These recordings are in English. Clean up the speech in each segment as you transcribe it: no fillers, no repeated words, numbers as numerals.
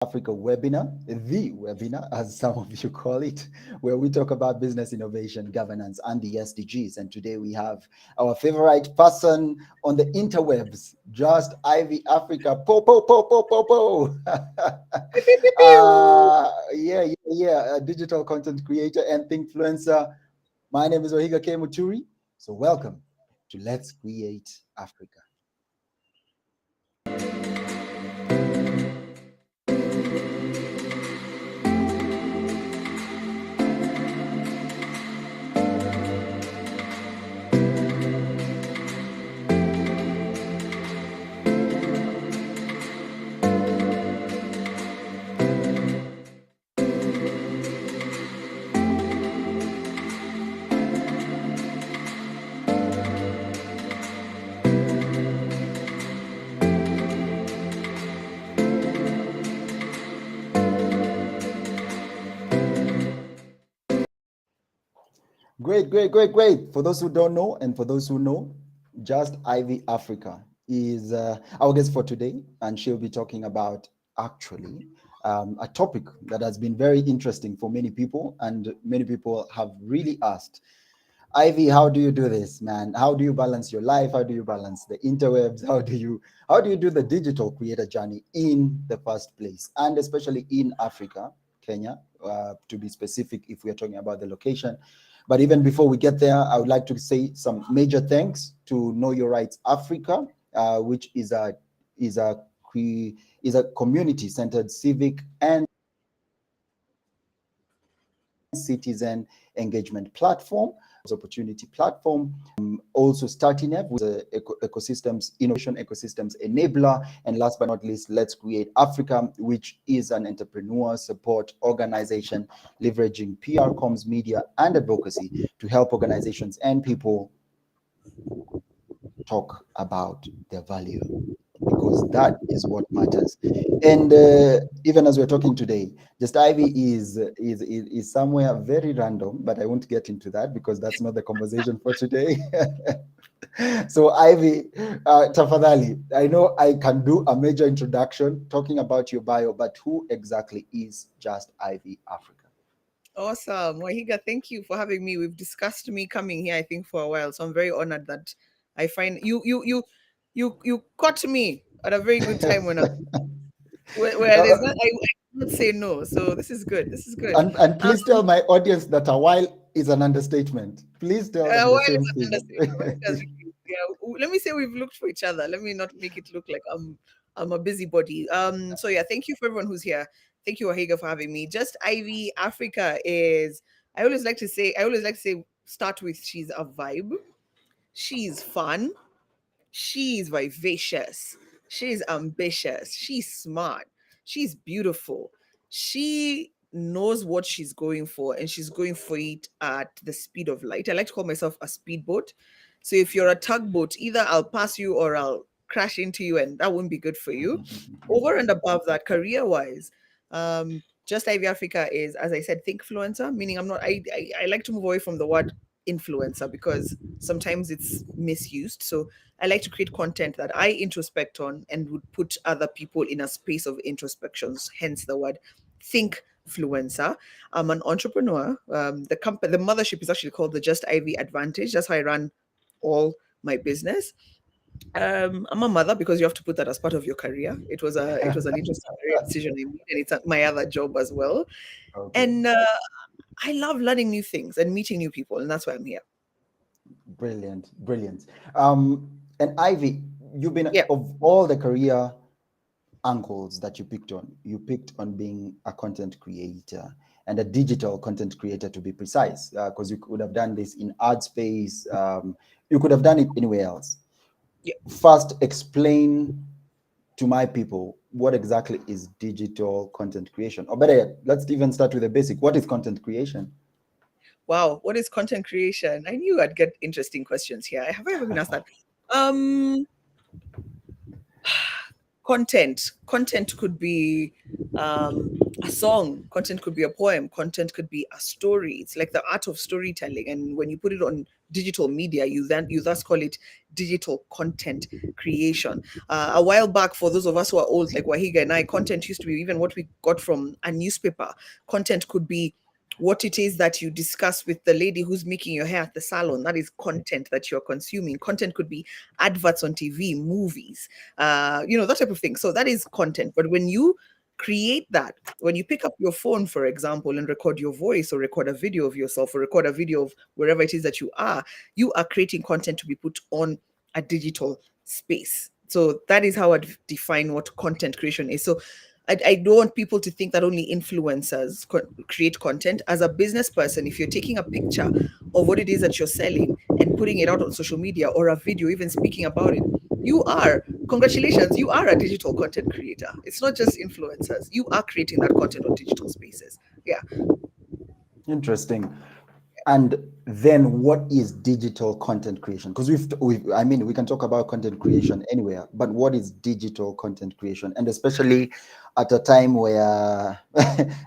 Africa webinar, the webinar, as some of you call it, where we talk about business innovation, governance, and the SDGs. And today we have our favorite person on the interwebs, Just Ivy Africa. Po, po, po, po, po, po. Yeah, a digital content creator and influencer. My name is Wahiga K. Muturi. So welcome to Let's Create Africa. Great. For those who don't know, and for those who know, Just Ivy Africa is our guest for today, and she'll be talking about actually a topic that has been very interesting for many people, and many people have really asked, Ivy, how do you do this, man? How do you balance your life? How do you balance the interwebs? How do you do the digital creator journey in the first place, and especially in Africa, Kenya, to be specific, if we are talking about the location. But even before we get there, I would like to say some major thanks to Know Your Rights Africa, which is a community-centered civic and citizen engagement platform, opportunity platform. Also starting up with ecosystems, innovation ecosystems enabler, and last but not least, Let's Create Africa, which is an entrepreneur support organization leveraging PR, comms, media, and advocacy to help organizations and people talk about their value, because that is what matters. And even as we're talking today, Just Ivy is somewhere very random, but I won't get into that because that's not the conversation for today. So Ivy, tafadhali, I know I can do a major introduction talking about your bio, but who exactly is Just Ivy Africa? Awesome. Wahiga, thank you for having me. We've discussed me coming here, I think, for a while. So I'm very honored that I find you caught me at a very good time when I where there's not I would say no. So this is good. This is good. And Um please tell my audience that a while is an understatement. Please tell them the while same it's an thing. understatement, let me say we've looked for each other. Let me not make it look like I'm a busybody. So yeah, thank you for everyone who's here. Thank you, Wahiga, for having me. Just Ivy Africa is I always like to say start with she's a vibe. She's fun. She's vivacious. She's ambitious. She's smart. She's beautiful. She knows what she's going for and she's going for it at the speed of light. I like to call myself a speedboat. So if you're a tugboat, either I'll pass you or I'll crash into you, and that wouldn't be good for you. Over and above that, career wise, just Ivy Africa is, as I said, think influencer, meaning I'm not, I like to move away from the word influencer because sometimes it's misused. So I like to create content that I introspect on and would put other people in a space of introspections, hence the word think influencer. I'm an entrepreneur. The mothership is actually called the Just Ivy Advantage. That's how I run all my business. I'm a mother because you have to put that as part of your career. It was an interesting career decision I made, and it's my other job as well. Okay. And I love learning new things and meeting new people, and that's why I'm here. Brilliant. And Ivy, you've been, Yeah. of all the career angles that you picked on being a content creator and a digital content creator, to be precise, because you could have done this in ad space. You could have done it anywhere else. Yeah. First, explain to my people what exactly is digital content creation, or better yet, let's even start with the basic. What is content creation? Wow, what is content creation? I knew I'd get interesting questions here. Have I ever been asked that? Um, content could be a song, content could be a poem, content could be a story. It's like the art of storytelling, and when you put it on digital media, you thus call it digital content creation. A while back, for those of us who are old like Wahiga and I, content used to be even what we got from a newspaper. Content could be what it is that you discuss with the lady who's making your hair at the salon. That is content that you're consuming. Content could be adverts on TV, movies, that type of thing. So that is content. But when you create that, when you pick up your phone, for example, and record your voice, or record a video of yourself, or record a video of wherever it is that you are creating content to be put on a digital space. So that is how I define what content creation is. So I don't want people to think that only influencers create content. As a business person, if you're taking a picture of what it is that you're selling and putting it out on social media, or a video, even speaking about it, congratulations, you are a digital content creator. It's not just influencers. You are creating that content on digital spaces. Yeah. Interesting. And then what is digital content creation? Because we can talk about content creation anywhere, but what is digital content creation? And especially at a time where,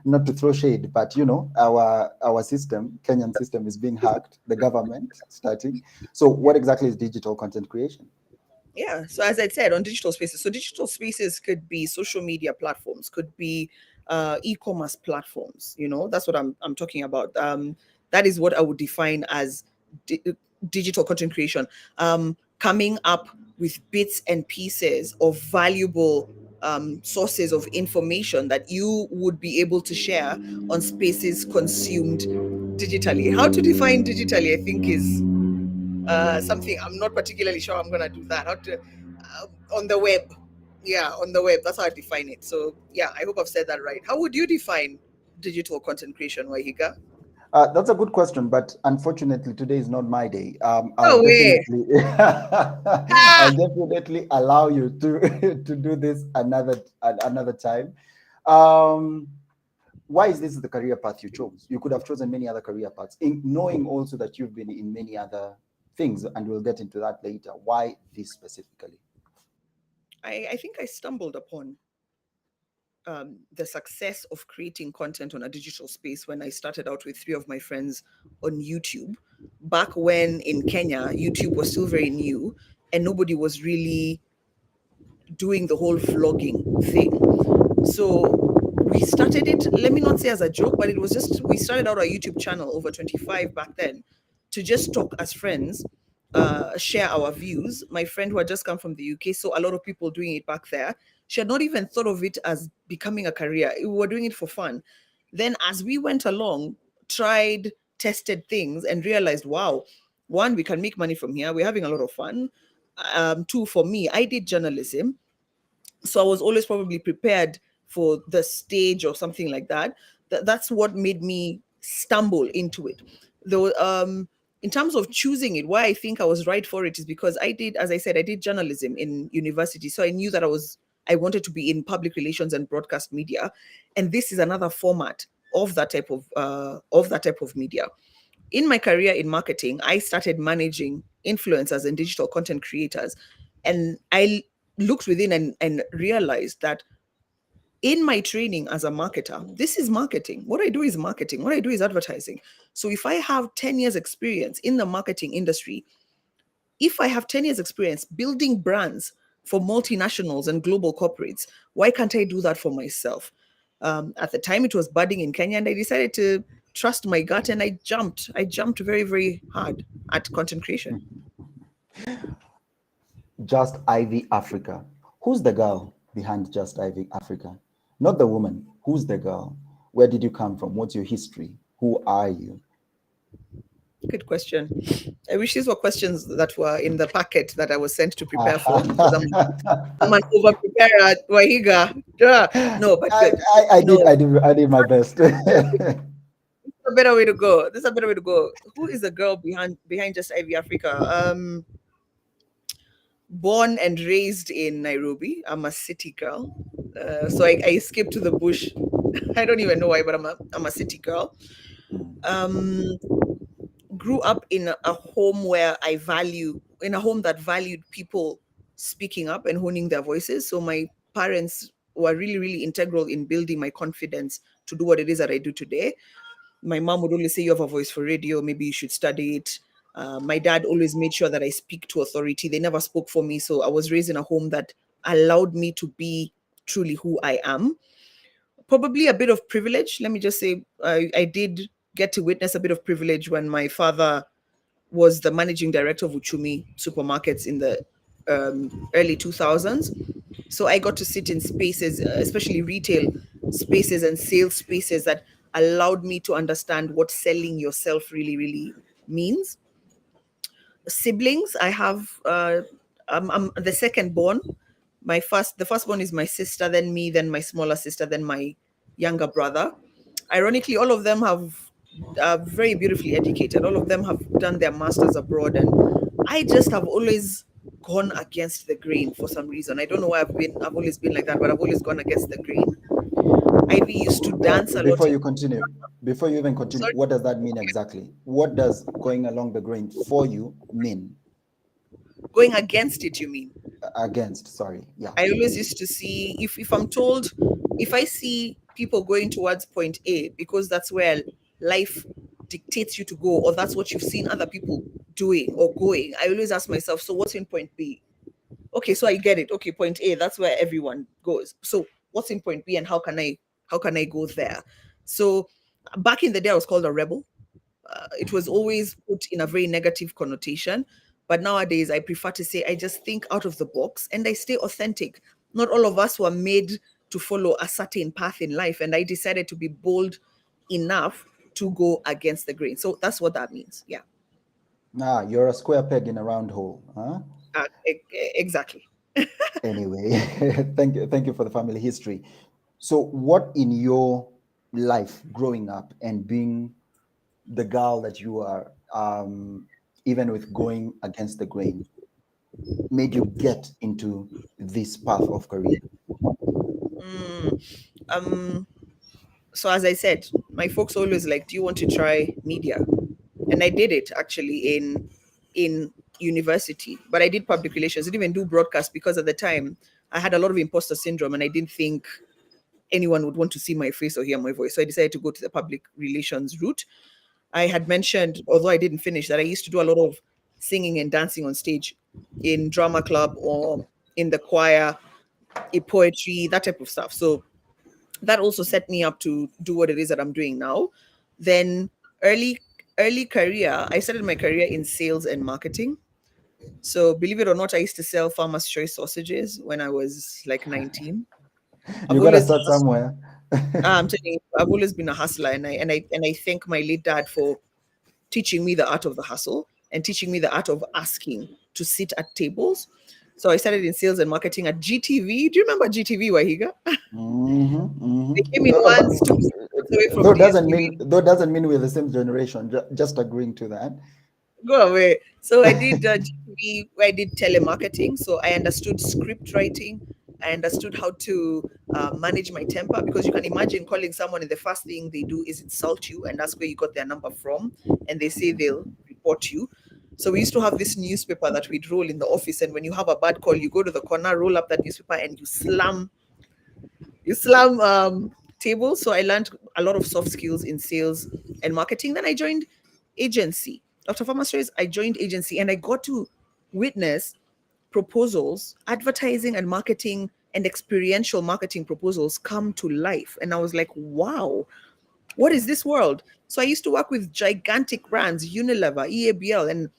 not to throw shade, but our system, Kenyan system, is being hacked, the government starting. So what exactly is digital content creation? Yeah. So as I said, on digital spaces. So digital spaces could be social media platforms, could be e-commerce platforms. That's what I'm talking about. That is what I would define as digital content creation. Coming up with bits and pieces of valuable sources of information that you would be able to share on spaces consumed digitally. How to define digitally, I think, is something I'm not particularly sure I'm going to do that. How to, on the web. Yeah, on the web. That's how I define it. So, yeah, I hope I've said that right. How would you define digital content creation, Wahiga? That's a good question, but unfortunately, today is not my day. No way. I'll definitely allow you to do this another time. Why is this the career path you chose? You could have chosen many other career paths, knowing also that you've been in many other things, and we'll get into that later. Why this specifically? I think I stumbled upon the success of creating content on a digital space when I started out with 3 of my friends on YouTube. Back when in Kenya, YouTube was still very new and nobody was really doing the whole vlogging thing. So we started it, let me not say as a joke, but it was just, we started out our YouTube channel, over 25 back then, to just talk as friends, share our views. My friend who had just come from the UK saw a lot of people doing it back there. She had not even thought of it as becoming a career. We were doing it for fun. Then as we went along, tried, tested things and realized, wow, 1, we can make money from here. We're having a lot of fun. 2, for me, I did journalism. So I was always probably prepared for the stage or something like that. That's what made me stumble into it. Though, in terms of choosing it, why I think I was right for it is because as I said, I did journalism in university. So I knew that I wanted to be in public relations and broadcast media. And this is another format of that type of media. In my career in marketing, I started managing influencers and digital content creators. And I looked within and realized that in my training as a marketer, this is marketing. What I do is marketing. What I do is advertising. So if I have 10 years experience in the marketing industry, if I have 10 years experience building brands for multinationals and global corporates, why can't I do that for myself? At the time, it was budding in Kenya, and I decided to trust my gut, and I jumped very, very hard at content creation. Just Ivy Africa. Who's the girl behind Just Ivy Africa? Not the woman. Who's the girl? Where did you come from? What's your history? Who are you? Good question. I wish these were questions that were in the packet that I was sent to prepare for. Because I'm an over preparer, Wahiga. No, but good. I did my best. This is a better way to go. Who is the girl behind Just Ivy Africa? Born and raised in Nairobi. I'm a city girl. So I escaped to the bush. I don't even know why, but I'm a city girl. Grew up in a home in a home that valued people speaking up and honing their voices. So my parents were really, really integral in building my confidence to do what it is that I do today. My mom would always say, "You have a voice for radio. Maybe you should study it." My dad always made sure that I speak to authority. They never spoke for me, so I was raised in a home that allowed me to be truly who I am. Probably a bit of privilege. Let me just say, I did get to witness a bit of privilege when my father was the managing director of Uchumi supermarkets in the early 2000s. So I got to sit in spaces, especially retail spaces and sales spaces, that allowed me to understand what selling yourself really, really means. Siblings, I have, I'm the second born. The firstborn is my sister, then me, then my smaller sister, then my younger brother. Ironically, all of them are very beautifully educated. All of them have done their masters abroad, and I just have always gone against the grain for some reason. I don't know why I've always been like that, but I've always gone against the grain. Ivy used to dance a lot. Before you even continue, Sorry? what does that mean exactly? What does going along the grain for you mean? Going against it, you mean? Against, sorry. Yeah. I always used to see, if I'm told, if I see people going towards point A because that's where life dictates you to go, or that's what you've seen other people doing or going, I always ask myself, so what's in point B? Okay, so I get it. Okay, point A, that's where everyone goes. So what's in point B, and how can I go there? So back in the day, I was called a rebel. It was always put in a very negative connotation. But nowadays, I prefer to say I just think out of the box and I stay authentic. Not all of us were made to follow a certain path in life. And I decided to be bold enough to go against the grain. So that's what that means. Yeah. You're a square peg in a round hole, huh? Exactly. Anyway, thank you for the family history. So what in your life growing up and being the girl that you are, even with going against the grain, made you get into this path of career? Mm, um, so as I said, my folks always like, do you want to try media? And I did it actually in university, but I did public relations. I didn't even do broadcast because at the time I had a lot of imposter syndrome and I didn't think anyone would want to see my face or hear my voice. So I decided to go to the public relations route. I had mentioned, although I didn't finish, that I used to do a lot of singing and dancing on stage in drama club or in the choir, in poetry, that type of stuff. So that also set me up to do what it is that I'm doing now. Then early career, I started my career in sales and marketing. So believe it or not, I used to sell Farmer's Choice sausages when I was like 19. I've You gotta always start somewhere. I'm telling you, I've always been a hustler, and I thank my late dad for teaching me the art of the hustle and teaching me the art of asking to sit at tables. So I started in sales and marketing at GTV. Do you remember GTV, Wahiga? They came in once, took me away from DSTV. Though doesn't mean we're the same generation. Just agreeing to that. Go away. So I did GTV, where I did telemarketing. So I understood script writing. I understood how to manage my temper, because you can imagine calling someone and the first thing they do is insult you and ask where you got their number from, and they say they'll report you. So we used to have this newspaper that we'd roll in the office, and when you have a bad call, you go to the corner, roll up that newspaper, and you slam tables. So I learned a lot of soft skills in sales and marketing. Then I joined agency. After Farmer's Choice, I joined agency and I got to witness proposals, advertising and marketing and experiential marketing proposals come to life. And I was like, wow, what is this world? So I used to work with gigantic brands, Unilever, EABL, and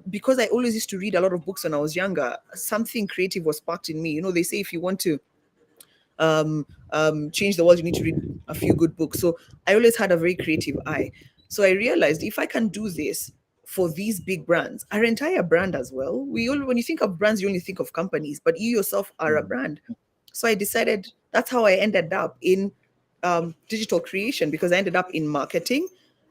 because I always used to read a lot of books when I was younger, something creative was sparked in me. They say if you want to change the world, you need to read a few good books. So I always had a very creative eye. So I realized if I can do this for these big brands, our entire brand as well. When you think of brands, you only think of companies, but you yourself are a brand. So I decided that's how I ended up in digital creation, because I ended up in marketing.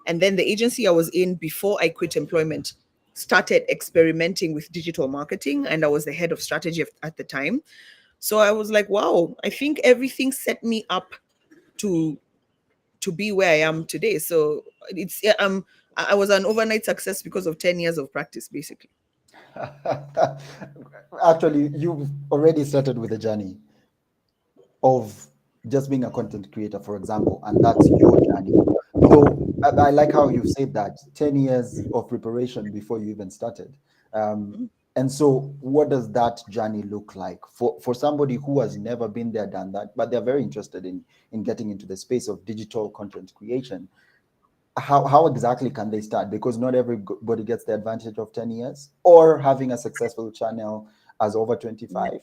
And then the agency I was in before I quit employment started experimenting with digital marketing, and I was the head of strategy at the time. So I was like, wow, I think everything set me up to be where I am today. So I was an overnight success because of 10 years of practice, basically. Actually, you've already started with the journey of just being a content creator, for example, and that's your journey. So I like how you've said that 10 years of preparation before you even started. Um, and so what does that journey look like for somebody who has never been there, done that, but they're very interested in getting into the space of digital content creation? How exactly can they start? Because not everybody gets the advantage of 10 years or having a successful channel as over 25.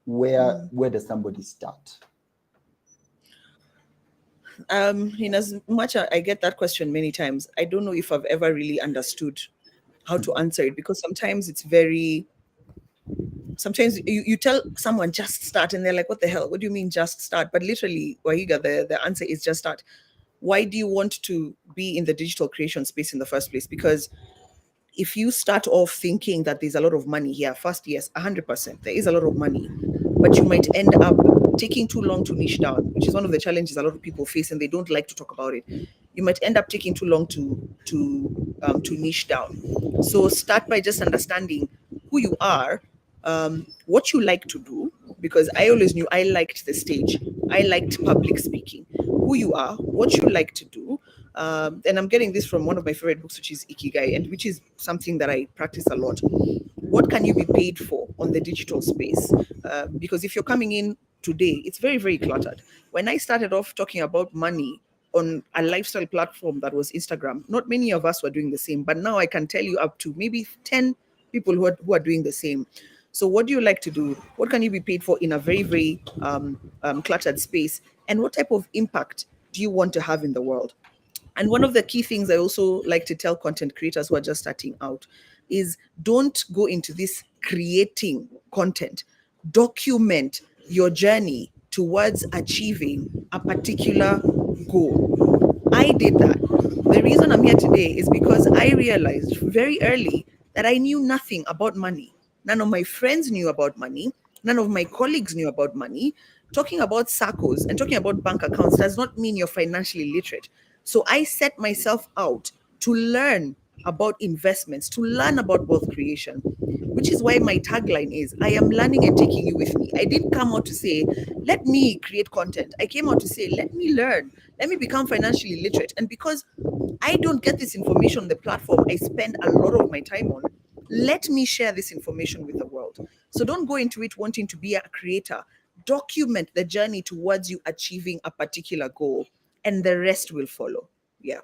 Where does somebody start? In as much as I get that question many times, I don't know if I've ever really understood how to answer it, because sometimes you tell someone just start and they're like, what the hell? What do you mean just start? But literally, Wahiga, the answer is just start. Why do you want to be in the digital creation space in the first place? Because if you start off thinking that there's a lot of money here, first, yes, 100%, there is a lot of money, but you might end up taking too long to niche down, which is one of the challenges a lot of people face, and they don't like to talk about it. You might end up taking too long to niche down. So start by just understanding who you are, what you like to do, because I always knew I liked the stage, I liked public speaking. Who you are, what you like to do, and I'm getting this from one of my favorite books, which is Ikigai, and which is something that I practice a lot. What can you be paid for on the digital space? Because if you're coming in today, it's very, very cluttered. When I started off talking about money on a lifestyle platform that was Instagram, not many of us were doing the same. But now I can tell you up to maybe 10 people who are doing the same. So, what do you like to do? What can you be paid for in a very, very cluttered space? And what type of impact do you want to have in the world? And one of the key things I also like to tell content creators who are just starting out is don't go into this creating content. Document your journey towards achieving a particular goal. I did that. The reason I'm here today is because I realized very early that I knew nothing about money. None of my friends knew about money. None of my colleagues knew about money. Talking about SACCOs and talking about bank accounts does not mean you're financially literate. So I set myself out to learn about investments, to learn about wealth creation, which is why my tagline is I am learning and taking you with me. I didn't come out to say, let me create content. I came out to say, let me learn, let me become financially literate. And because I don't get this information on the platform I spend a lot of my time on, let me share this information with the world. So don't go into it wanting to be a creator. Document the journey towards you achieving a particular goal, and the rest will follow. Yeah.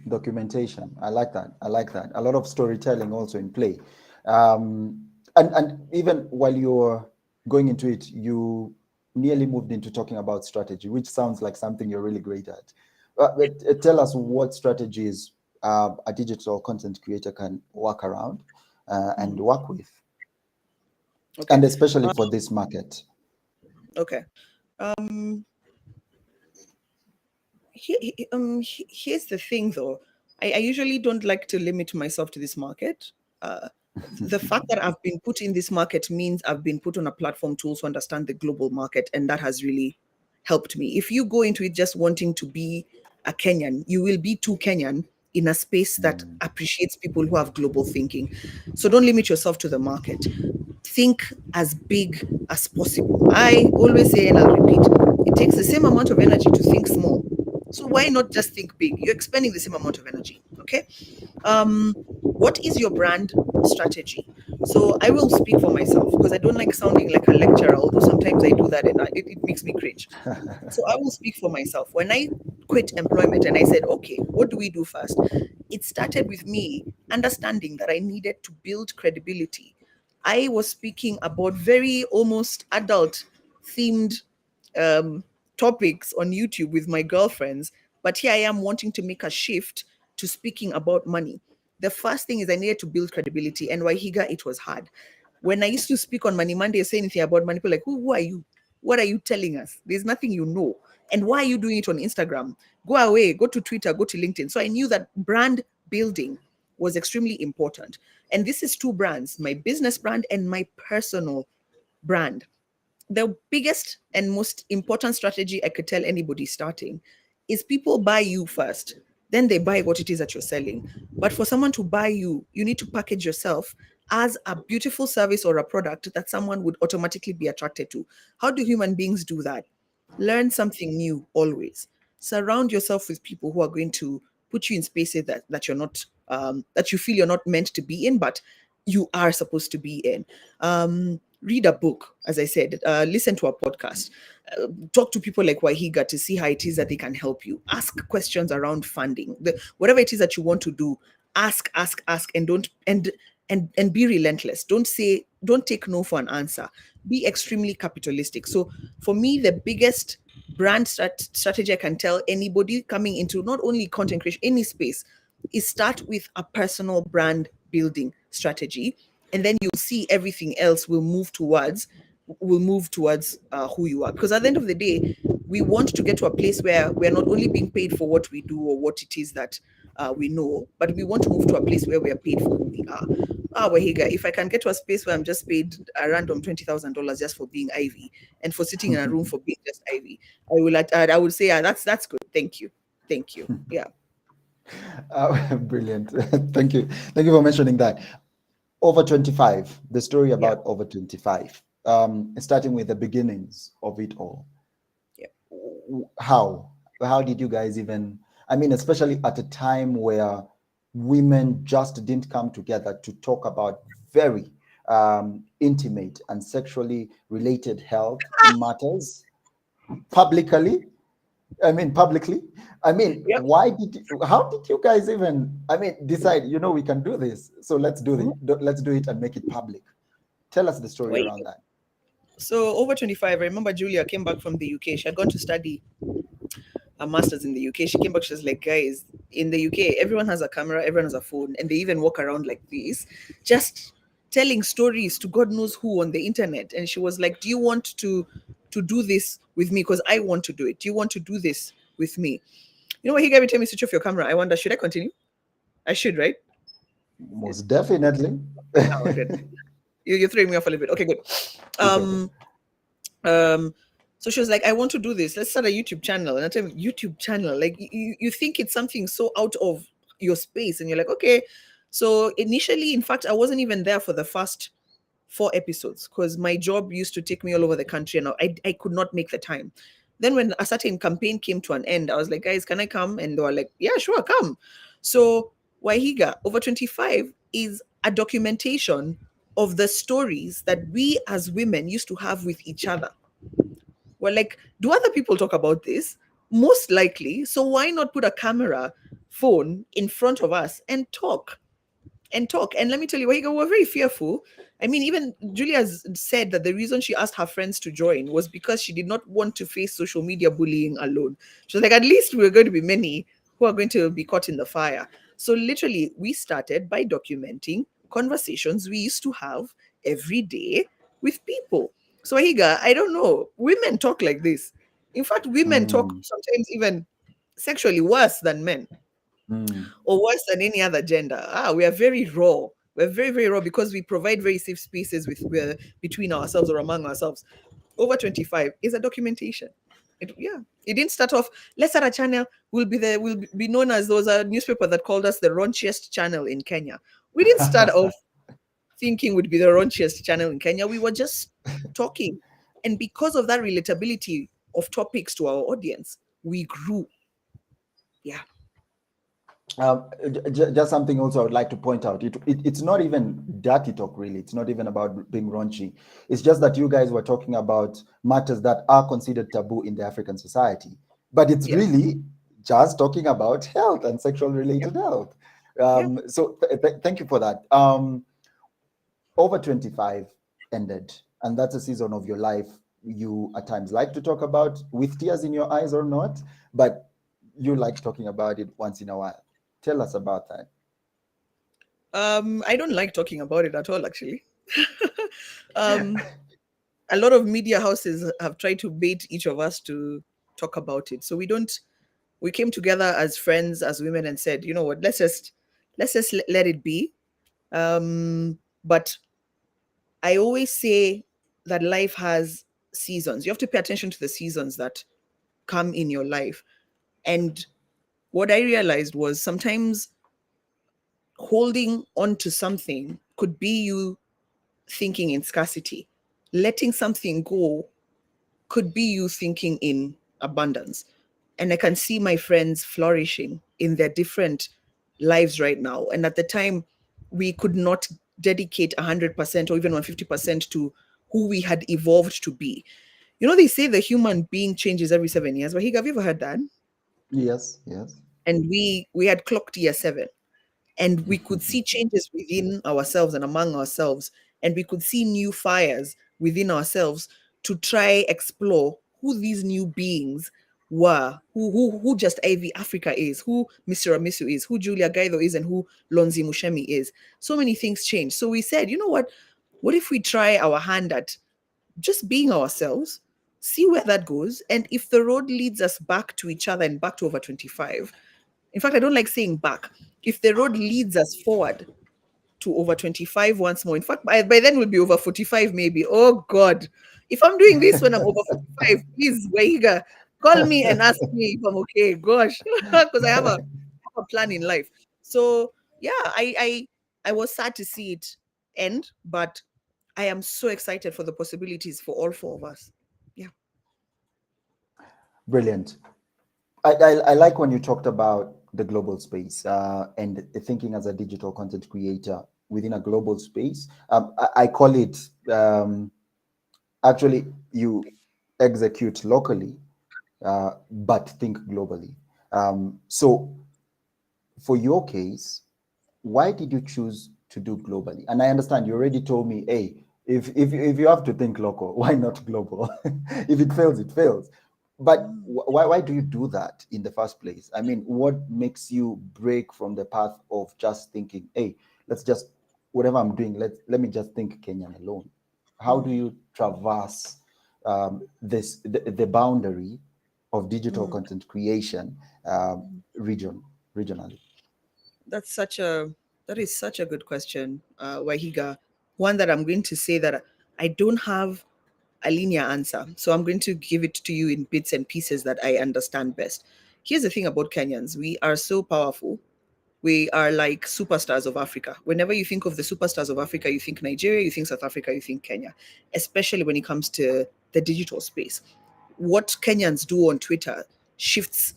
Documentation. I like that. I like that. A lot of storytelling also in play. And even while you're going into it, you nearly moved into talking about strategy, which sounds like something you're really great at. But tell us what strategies a digital content creator can work around and work with, Okay. and especially for this market. Okay. Here's the thing, though. I usually don't like to limit myself to this market. Uh, the fact that I've been put in this market means I've been put on a platform to also understand the global market, and that has really helped me. If you go into it just wanting to be a Kenyan, you will be too Kenyan in a space that appreciates people who have global thinking. So don't limit yourself to the market. Think as big as possible. I always say, and I'll repeat, it takes the same amount of energy to think small. So why not just think big? You're expending the same amount of energy. Okay. What is your brand strategy? So I will speak for myself because I don't like sounding like a lecturer, although sometimes I do that and it makes me cringe. So I will speak for myself. When I quit employment and I said, okay, what do we do first? It started with me understanding that I needed to build credibility. I was speaking about very almost adult themed um, topics on YouTube with my girlfriends, but here I am wanting to make a shift to speaking about money. The first thing is I needed to build credibility, and Wahiga, it was hard. When I used to speak on Money Monday, say anything about money, people like, who are you? What are you telling us? There's nothing you know. And why are you doing it on Instagram? Go away, go to Twitter, go to LinkedIn. So I knew that brand building was extremely important. And this is two brands, my business brand and my personal brand. The biggest and most important strategy I could tell anybody starting is people buy you first. then they buy what it is that you're selling. But for someone to buy you, you need to package yourself as a beautiful service or a product that someone would automatically be attracted to. How do human beings do that? Learn something new always. Surround yourself with people who are going to put you in spaces that you're not that you feel you're not meant to be in, but you are supposed to be in. Read a book, as I said, listen to a podcast, talk to people like Wahiga to see how it is that they can help you. Ask questions around funding, whatever it is that you want to do. Ask, and don't and be relentless. Don't take no for an answer. Be extremely capitalistic. So for me, the biggest brand strategy I can tell anybody coming into not only content creation, any space, is start with a personal brand building strategy, and then you'll see everything else will move towards who you are. Because at the end of the day, we want to get to a place where we're not only being paid for what we do or what it is that we know, but we want to move to a place where we are paid for who we are. Wahiga, if I can get to a space where I'm just paid a random $20,000 just for being Ivy and for sitting in a room for being just Ivy, I would say, that's good. Thank you. Yeah. Brilliant. Thank you for mentioning that. Over 25, the story about Over 25, starting with the beginnings of it all. Yeah. How did you guys even, I mean, especially at a time where women just didn't come together to talk about very intimate and sexually related health matters publicly. Yep. How did you guys even, decide, we can do this, so let's do it. Let's do it and make it public. Tell us the story around that. So Over 25, I remember Julia came back from the UK. She had gone to study a master's in the UK. She came back, she was like, guys, in the UK, everyone has a camera, everyone has a phone, and they even walk around like this, just telling stories to God knows who on the internet. And she was like, do you want to do this with me? Because I want to do it. Do you want to do this with me? You know what? He gave me, tell me, switch off your camera. I wonder, should I continue? I should, right? Most definitely. Oh, good. You're throwing me off a little bit. Okay, good. So she was like, I want to do this. Let's start a YouTube channel. And I tell me, YouTube channel, like you think it's something so out of your space, and you're like, okay. So initially, in fact, I wasn't even there for the first 4 episodes because my job used to take me all over the country, and I could not make the time. Then when a certain campaign came to an end, I was like, guys, can I come? And they were like, yeah, sure, come. So Wahiga Over 25 is a documentation of the stories that we as women used to have with each other. We're like, do other people talk about this? Most likely. So why not put a camera phone in front of us and talk? And let me tell you, we're very fearful. I mean, even Julia said that the reason she asked her friends to join was because she did not want to face social media bullying alone. She was like, at least we're going to be many who are going to be caught in the fire. So literally, we started by documenting conversations we used to have every day with people. So Higa, I don't know, women talk like this. In fact, women talk sometimes even sexually worse than men. Or worse than any other gender. We are very raw. We're very, very raw because we provide very safe spaces between ourselves or among ourselves. Over 25 is a documentation. It didn't start off, let's start a channel, we'll be known as those newspaper that called us the raunchiest channel in Kenya. We didn't start off thinking we'd be the raunchiest channel in Kenya. We were just talking. And because of that relatability of topics to our audience, we grew. Yeah. Just something also I would like to point out. It's not even dirty talk, really. It's not even about being raunchy. It's just that you guys were talking about matters that are considered taboo in the African society. But it's really just talking about health and sexual related health. So thank you for that. Over 25 ended, and that's a season of your life you at times like to talk about with tears in your eyes or not, but you like talking about it once in a while. Tell us about that. I don't like talking about it at all, actually. A lot of media houses have tried to bait each of us to talk about it. So we came together as friends, as women, and said, you know what, let's just let it be. But I always say that life has seasons. You have to pay attention to the seasons that come in your life. And what I realized was sometimes holding on to something could be you thinking in scarcity. Letting something go could be you thinking in abundance. And I can see my friends flourishing in their different lives right now. And at the time, we could not dedicate 100% or even 150% to who we had evolved to be. You know, they say the human being changes every 7 years. But have you ever heard that? Yes, yes. And we had clocked year 7, and we could see changes within ourselves and among ourselves, and we could see new fires within ourselves to try explore who these new beings were, who just Ivy Africa is, who Mr. Amisu is, who Julia Gaido is, and who Lonzi Mushemi is. So many things changed. So we said, you know what if we try our hand at just being ourselves, see where that goes, and if the road leads us back to each other and back to over 25, in fact, I don't like saying back. If the road leads us forward to over 25 once more, in fact, by then we'll be over 45 maybe. Oh God. If I'm doing this when I'm over 45, please, Waiga, call me and ask me if I'm okay. Gosh, because I have a plan in life. So yeah, I was sad to see it end, but I am so excited for the possibilities for all four of us. Yeah. Brilliant. I like when you talked about the global space and thinking as a digital content creator within a global space. I call it actually you execute locally, but think globally. So for your case, why did you choose to do globally? And I understand you already told me, hey, if you have to think local, why not global? If it fails, it fails. But why do you do that in the first place? I mean, what makes you break from the path of just thinking, hey, let's just whatever I'm doing, let me just think Kenyan alone? How do you traverse the boundary of digital content creation regionally? That's such a that is such a good question, Wahiga. One that I'm going to say that I don't have a linear answer. So I'm going to give it to you in bits and pieces that I understand best. Here's the thing about Kenyans. We are so powerful. We are like superstars of Africa. Whenever you think of the superstars of Africa, you think Nigeria, you think South Africa, you think Kenya, especially when it comes to the digital space. What Kenyans do on Twitter shifts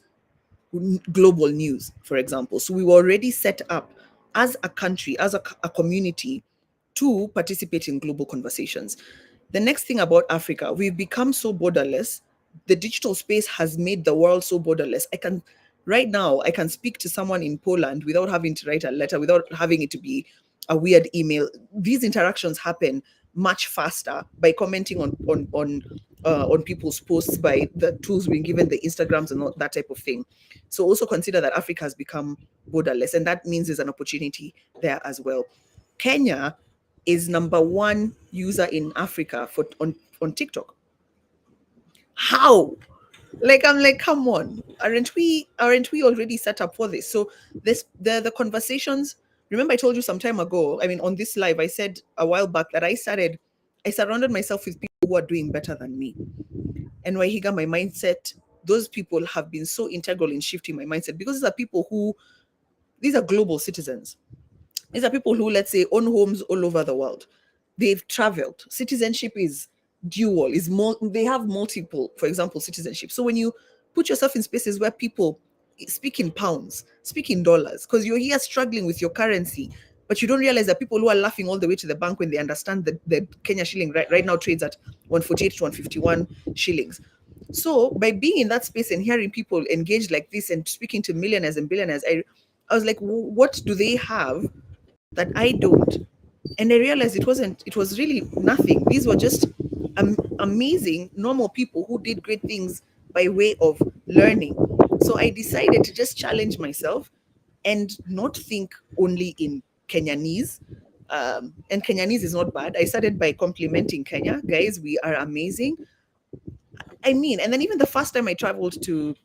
global news, for example. So we were already set up as a country, as a community, to participate in global conversations. The next thing about Africa, we've become so borderless. The digital space has made the world so borderless. Right now, I can speak to someone in Poland without having to write a letter, without having it to be a weird email. These interactions happen much faster by commenting on people's posts, by the tools being given, the Instagrams and all that type of thing. So also consider that Africa has become borderless, and that means there's an opportunity there as well. Kenya is number one user in Africa on TikTok. How? Like I'm like, come on, aren't we already set up for this? So the conversations. Remember, I told you some time ago. I mean, on this live, I said a while back that I surrounded myself with people who are doing better than me. And Wahiga, my mindset, those people have been so integral in shifting my mindset, because these are global citizens. These are people who, let's say, own homes all over the world. They've traveled. Citizenship is dual, they have multiple, for example, citizenship. So when you put yourself in spaces where people speak in pounds, speak in dollars, because you're here struggling with your currency, but you don't realize that people who are laughing all the way to the bank when they understand that the Kenya shilling right now trades at 148 to 151 shillings. So by being in that space and hearing people engage like this and speaking to millionaires and billionaires, I was like, what do they have that I don't? And I realized it was really nothing. These were just amazing, normal people who did great things by way of learning. So I decided to just challenge myself and not think only in Kenyanese. And Kenyanese is not bad. I started by complimenting Kenya. Guys, we are amazing. I mean, and then even the first time I traveled to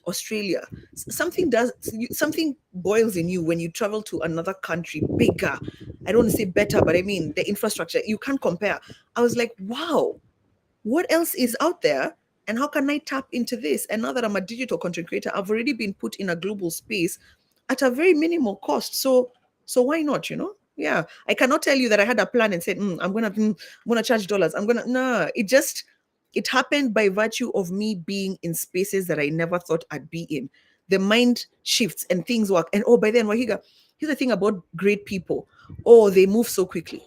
Australia, something boils in you when you travel to another country bigger. I don't want to say better, but I mean the infrastructure, you can't compare. I was like, wow, what else is out there And how can I tap into this? And now that I'm a digital content creator, I've already been put in a global space at a very minimal cost. So why not, you know? Yeah. I cannot tell you that I had a plan and said, I'm gonna charge dollars. No, it happened by virtue of me being in spaces that I never thought I'd be in. The mind shifts and things work. And oh, by then, Wahiga, here's the thing about great people. Oh, they move so quickly.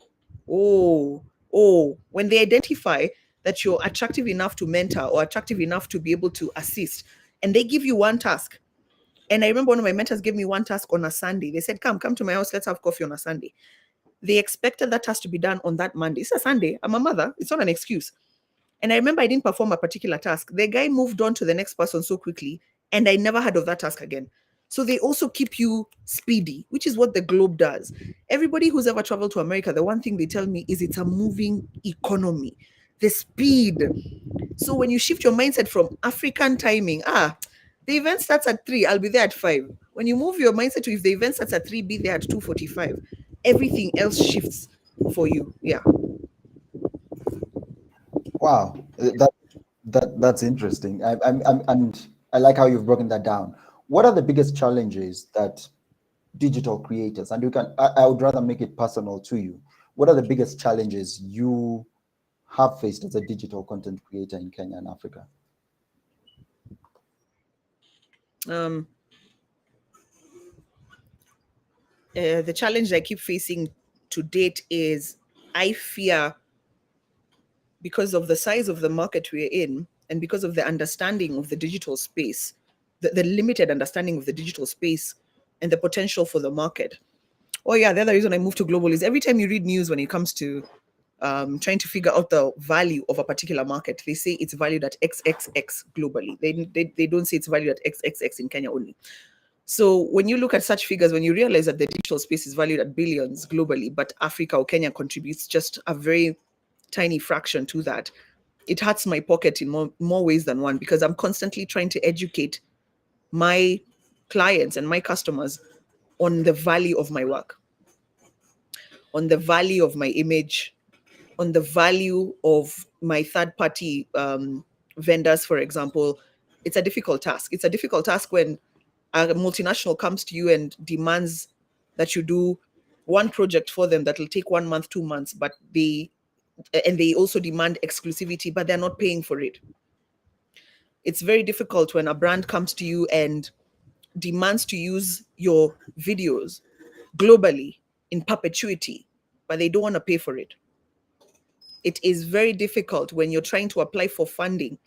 When they identify that you're attractive enough to mentor or attractive enough to be able to assist, and they give you one task. And I remember one of my mentors gave me one task on a Sunday. They said, come to my house, let's have coffee on a Sunday. They expected that task to be done on that Monday. It's a Sunday. I'm a mother. It's not an excuse. And I remember I didn't perform a particular task. The guy moved on to the next person so quickly, and I never heard of that task again. So they also keep you speedy, which is what the globe does. Everybody who's ever traveled to America, the one thing they tell me is it's a moving economy. The speed. So when you shift your mindset from African timing, the event starts at 3, I'll be there at 5. When you move your mindset to if the event starts at 3, be there at 2:45. Everything else shifts for you. Yeah. Wow, that's interesting. And I like how you've broken that down. What are the biggest challenges that digital creators, and I would rather make it personal to you. What are the biggest challenges you have faced as a digital content creator in Kenya and Africa? The challenge I keep facing to date is I fear, because of the size of the market we're in and because of the understanding of the digital space, the limited understanding of the digital space and the potential for the market. Oh yeah, the other reason I moved to global is every time you read news when it comes to trying to figure out the value of a particular market, they say it's valued at XXX globally. They don't say it's valued at XXX in Kenya only. So when you look at such figures, when you realize that the digital space is valued at billions globally, but Africa or Kenya contributes just a very tiny fraction to that, it hurts my pocket in more ways than one, because I'm constantly trying to educate my clients and my customers on the value of my work, on the value of my image, on the value of my third party vendors, for example. It's a difficult task. It's a difficult task when a multinational comes to you and demands that you do one project for them that will take 1 month, 2 months, but they also demand exclusivity, but they're not paying for it. It's very difficult when a brand comes to you and demands to use your videos globally in perpetuity, but they don't want to pay for it. It is very difficult when you're trying to apply for funding,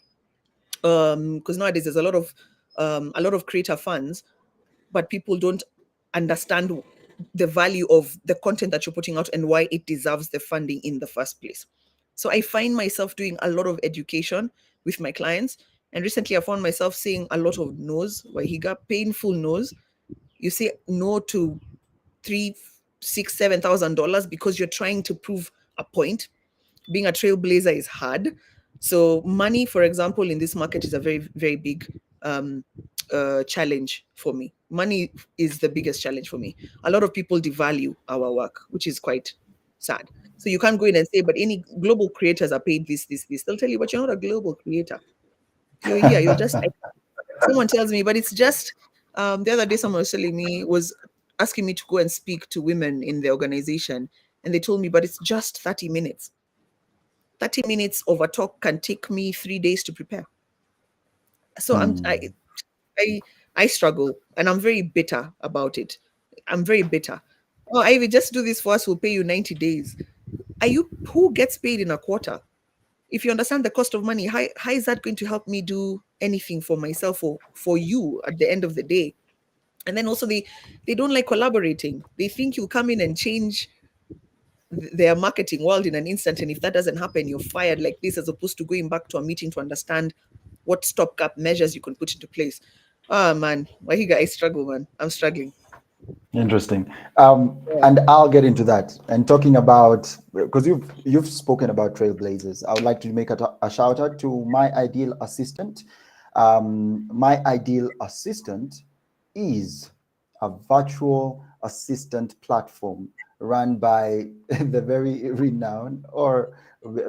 because nowadays there's a lot of creator funds, but people don't understand the value of the content that you're putting out and why it deserves the funding in the first place. So I find myself doing a lot of education with my clients. And recently I found myself saying a lot of no's, Wahiga, painful no's. You say no to $3, $6, $7,000 because you're trying to prove a point. Being a trailblazer is hard. So money, for example, in this market is a very, very big challenge for me. Money is the biggest challenge for me. A lot of people devalue our work, which is quite sad. So you can't go in and say, but any global creators are paid this. They'll tell you, but you're not a global creator. You're here. You're just like, someone tells me, but it's just, the other day someone was asking me to go and speak to women in the organization. And they told me, but it's just 30 minutes. 30 minutes of a talk can take me 3 days to prepare. So I struggle, and I'm very bitter about it. I'm very bitter. Oh, I will just do this for us. We'll pay you 90 days. Who gets paid in a quarter? If you understand the cost of money, how is that going to help me do anything for myself or for you at the end of the day? And then also they don't like collaborating. They think you'll come in and change their marketing world in an instant, and if that doesn't happen, you're fired like this, as opposed to going back to a meeting to understand what stopgap measures you can put into place. Oh man, Wahiga, I struggle, man. I'm struggling. Interesting. And I'll get into that. And talking about, because you've spoken about trailblazers, I would like to make a shout out to My Ideal Assistant. My Ideal Assistant is a virtual assistant platform run by the very renowned, or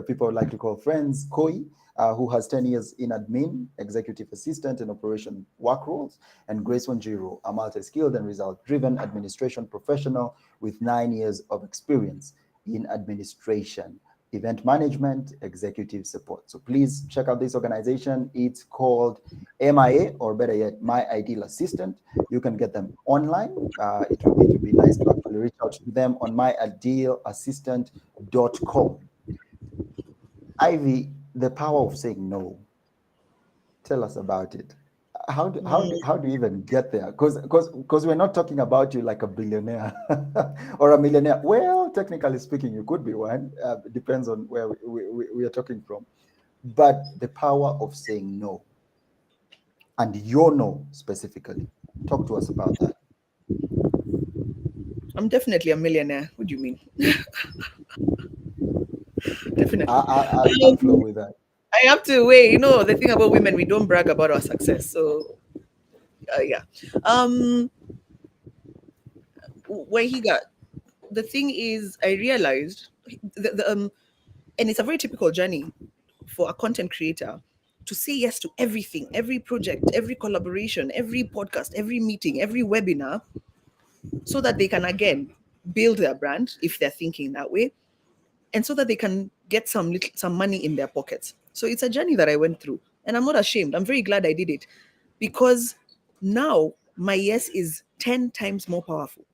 people would like to call friends, Koi. who has 10 years in admin, executive assistant, and operation work roles. And Grace Wanjiru, a multi-skilled and result-driven administration professional with 9 years of experience in administration, event management, executive support. So please check out this organization. It's called MIA, or better yet, My Ideal Assistant. You can get them online. It would be nice to actually reach out to them on myidealassistant.com. Ivy, the power of saying no. Tell us about it. How do you even get there? Because we're not talking about you like a billionaire or a millionaire. Well, technically speaking, you could be one. Depends on where we are talking from. But the power of saying no, and your no specifically. Talk to us about that. I'm definitely a millionaire. What do you mean? Definitely. I'll flow with that. I have to wait. You know, the thing about women, we don't brag about our success. So, yeah. Where he got, the thing is, I realized and it's a very typical journey for a content creator to say yes to everything, every project, every collaboration, every podcast, every meeting, every webinar, so that they can again build their brand if they're thinking that way, and so that they can get some money in their pockets. So it's a journey that I went through, and I'm not ashamed. I'm very glad I did it, because now my yes is 10 times more powerful.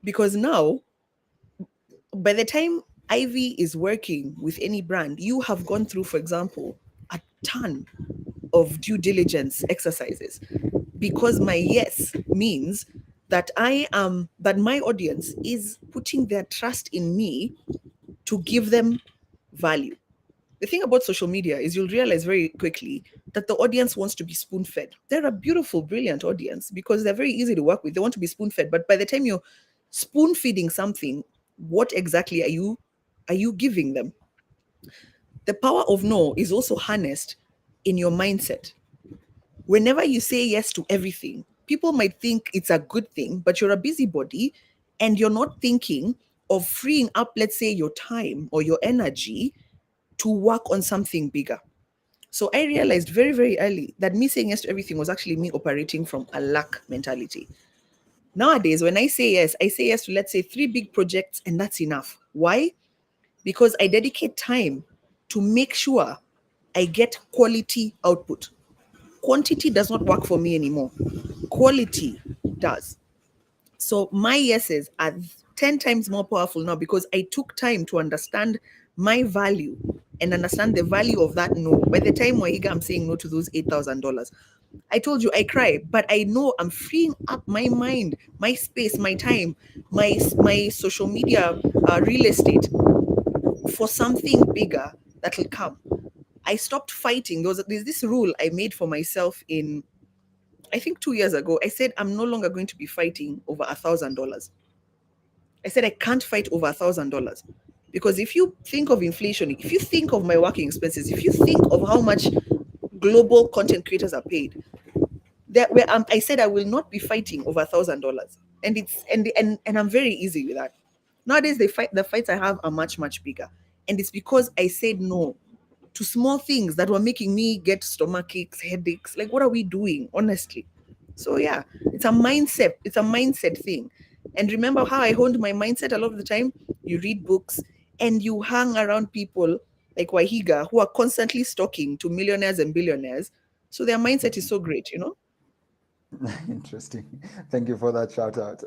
Because now, by the time Ivy is working with any brand, you have gone through, for example, a ton of due diligence exercises, because my yes means that that my audience is putting their trust in me to give them value. The thing about social media is you'll realize very quickly that the audience wants to be spoon fed. They're a beautiful, brilliant audience because they're very easy to work with. They want to be spoon fed, but by the time you're spoon feeding something, what exactly are you giving them? The power of no is also harnessed in your mindset. Whenever you say yes to everything, people might think it's a good thing, but you're a busybody and you're not thinking of freeing up, let's say, your time or your energy to work on something bigger. So I realized very, very early that me saying yes to everything was actually me operating from a lack mentality. Nowadays, when I say yes to, let's say, 3 big projects, and that's enough. Why? Because I dedicate time to make sure I get quality output. Quantity does not work for me anymore. Quality does. So my yeses are 10 times more powerful now because I took time to understand my value and understand the value of that no. By the time Wahiga, I'm saying no to those $8,000. I told you I cry, but I know I'm freeing up my mind, my space, my time, my social media, real estate for something bigger that will come. I stopped fighting. There's this rule I made for myself in, I think 2 years ago. I said I'm no longer going to be fighting over $1,000. I said I can't fight over $1,000 because if you think of inflation, if you think of my working expenses, if you think of how much global content creators are paid, I said I will not be fighting over $1,000, and I'm very easy with that. Nowadays, the fights I have are much bigger, and it's because I said no to small things that were making me get stomach aches, headaches. Like, what are we doing, honestly? So yeah, it's a mindset. It's a mindset thing. And remember how I honed my mindset a lot of the time? You read books and you hang around people like Wahiga who are constantly talking to millionaires and billionaires. So their mindset is so great, you know? Interesting. Thank you for that shout out.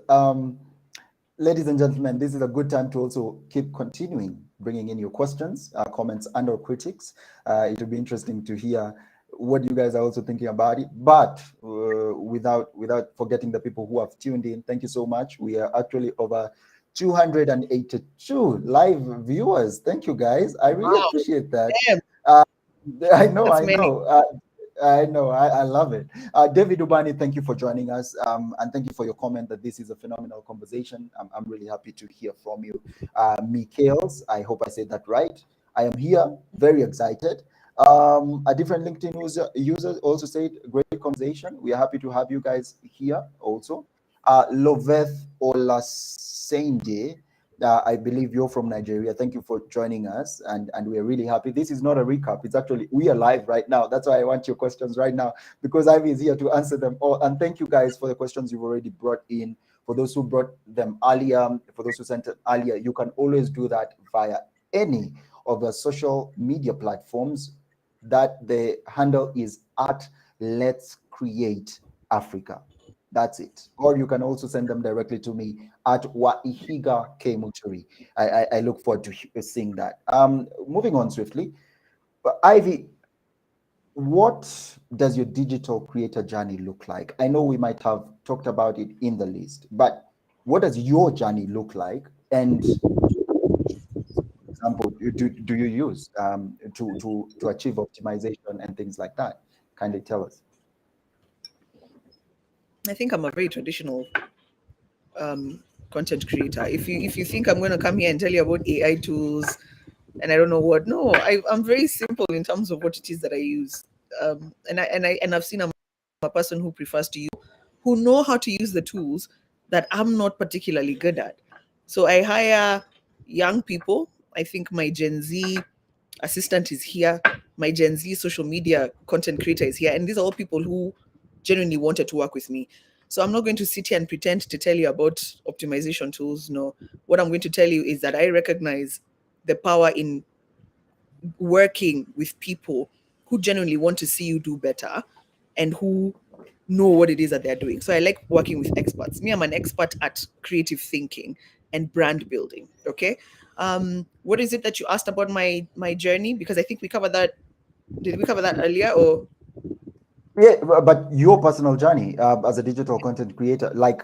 Ladies and gentlemen, this is a good time to also keep continuing bringing in your questions, comments, and/or critics. It will be interesting to hear what you guys are also thinking about it. But without forgetting the people who have tuned in, thank you so much. We are actually over 282 live viewers. Thank you, guys. I really Wow. appreciate that. Damn, I know, that's I many. know. I know, I love it. David Ubani, thank you for joining us. And thank you for your comment that this is a phenomenal conversation. I'm really happy to hear from you. Mikhails, I hope I said that right. I am here, very excited. A different LinkedIn user also said, great conversation. We are happy to have you guys here also. Loveth Olasende, I believe you're from Nigeria. Thank you for joining us, and we're really happy. This is not a recap. It's actually, we are live right now. That's why I want your questions right now, because Ivy is here to answer them all. And thank you guys for the questions you've already brought in. For those who brought them earlier, for those who sent it earlier, you can always do that via any of the social media platforms. That the handle is at Let's Create Africa. That's it. Or you can also send them directly to me at Waihiga K Muturi. I look forward to seeing that. Moving on swiftly, but Ivy, what does your digital creator journey look like? I know we might have talked about it in the list, but what does your journey look like? And example do you use to achieve optimization and things like that? Kindly tell us. I think I'm a very traditional content creator. If you think I'm going to come here and tell you about AI tools and I don't know what, no, I'm very simple in terms of what it is that I use. And I've seen I'm a person who prefers to use, who know how to use the tools that I'm not particularly good at. So I hire young people. I think my Gen Z assistant is here. My Gen Z social media content creator is here. And these are all people who genuinely wanted to work with me. So I'm not going to sit here and pretend to tell you about optimization tools. No, what I'm going to tell you is that I recognize the power in working with people who genuinely want to see you do better and who know what it is that they're doing. So I like working with experts. Me, I'm an expert at creative thinking and brand building. Okay. What is it that you asked about my journey? Because I think we covered that. Did we cover that earlier or? Yeah, but your personal journey as a digital content creator, like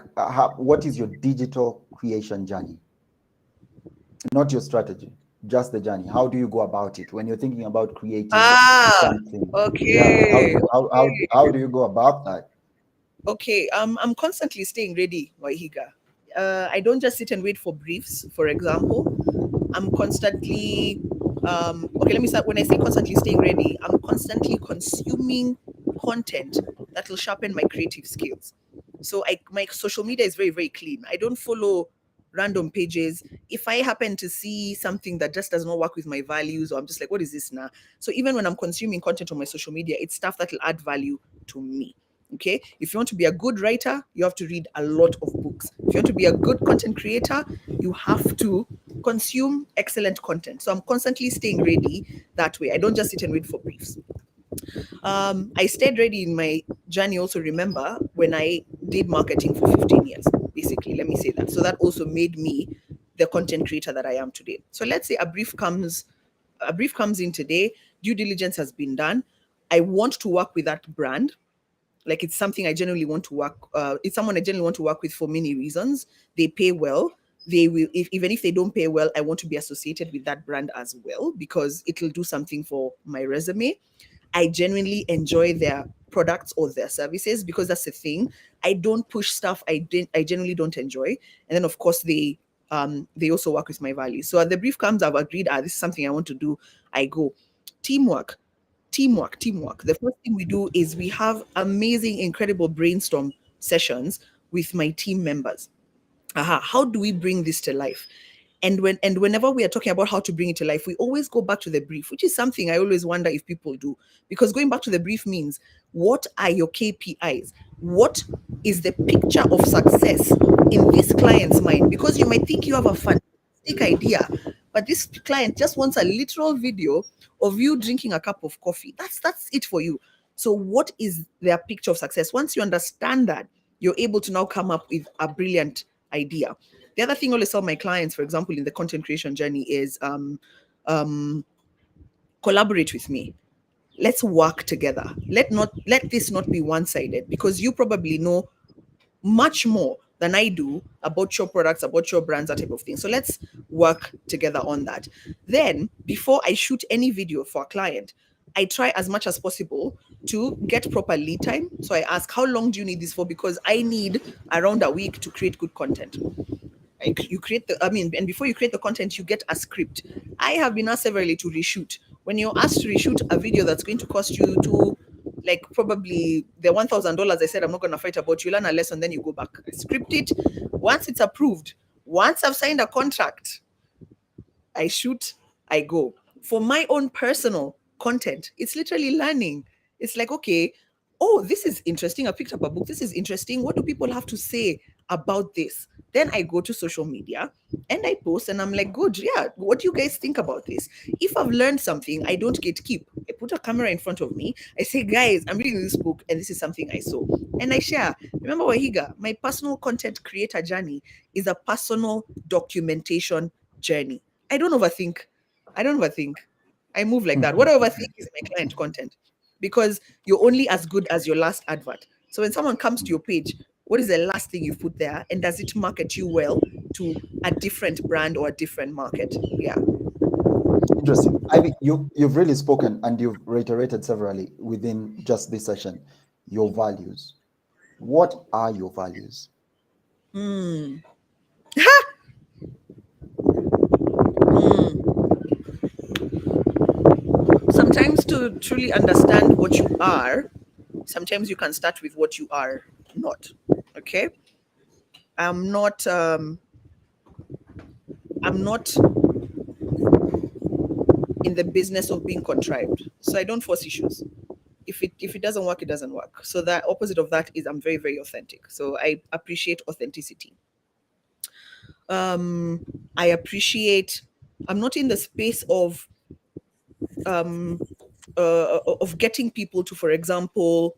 what is your digital creation journey? Not your strategy, just the journey. How do you go about it when you're thinking about creating something? Okay. Yeah, how do you go about that? Okay, I'm constantly staying ready, Waihiga. I don't just sit and wait for briefs, for example. I'm constantly, okay, let me start. When I say constantly staying ready, I'm constantly consuming content that will sharpen my creative skills. So my social media is very, very clean. I don't follow random pages. If I happen to see something that just does not work with my values, or I'm just like, what is this now? So even when I'm consuming content on my social media, it's stuff that will add value to me. Okay, if you want to be a good writer, you have to read a lot of books. If you want to be a good content creator, you have to consume excellent content. So I'm constantly staying ready that way. I don't just sit and wait for briefs. I stayed ready in my journey. Also, remember when I did marketing for 15 years, basically, let me say that. So that also made me the content creator that I am today. So let's say a brief comes in today, due diligence has been done. I want to work with that brand. Like it's something I genuinely want to work. It's someone I genuinely want to work with for many reasons. They pay well. They will, even if they don't pay well, I want to be associated with that brand as well because it will do something for my resume. I genuinely enjoy their products or their services because that's the thing. I don't push stuff I genuinely don't enjoy. And then of course they also work with my values. So at the brief comes, I've agreed, this is something I want to do. I go. Teamwork. The first thing we do is we have amazing, incredible brainstorm sessions with my team members. How do we bring this to life? And whenever we are talking about how to bring it to life, we always go back to the brief, which is something I always wonder if people do. Because going back to the brief means, what are your KPIs? What is the picture of success in this client's mind? Because you might think you have a fantastic idea, but this client just wants a literal video of you drinking a cup of coffee. That's it for you. So what is their picture of success? Once you understand that, you're able to now come up with a brilliant idea. The other thing I always tell my clients, for example, in the content creation journey is collaborate with me. Let's work together. Let this not be one-sided because you probably know much more than I do about your products, about your brands, that type of thing. So let's work together on that. Then, before I shoot any video for a client, I try as much as possible to get proper lead time. So I ask, how long do you need this for? Because I need around a week to create good content. You create and before you create the content, you get a script. I have been asked severally to reshoot. When you're asked to reshoot a video that's going to cost you like probably the $1,000 I said I'm not going to fight about, you learn a lesson, then you go back, script it. Once it's approved, Once I've signed a contract, I shoot, I go. For my own personal content, it's literally learning. It's like, okay, oh, this is interesting. I picked up a book. This is interesting. What do people have to say about this? Then I go to social media and I post and I'm like, good, yeah, what do you guys think about this? If I've learned something, I don't gatekeep. I put a camera in front of me. I say, guys, I'm reading this book and this is something I saw. And I share. Remember, Wahiga, my personal content creator journey is a personal documentation journey. I don't overthink. I don't overthink. I move like that. What I overthink is my client content because you're only as good as your last advert. So when someone comes to your page, what is the last thing you've put there? And does it market you well to a different brand or a different market? Yeah. Interesting. Ivy, you've really spoken and you've reiterated severally within just this session your values. What are your values? Hmm. Sometimes to truly understand what you are, sometimes you can start with what you are not. Okay. I'm not in the business of being contrived. So I don't force issues. If it doesn't work, it doesn't work. So the opposite of that is I'm very, very authentic. So I appreciate authenticity. I appreciate I'm not in the space um of getting people to, for example,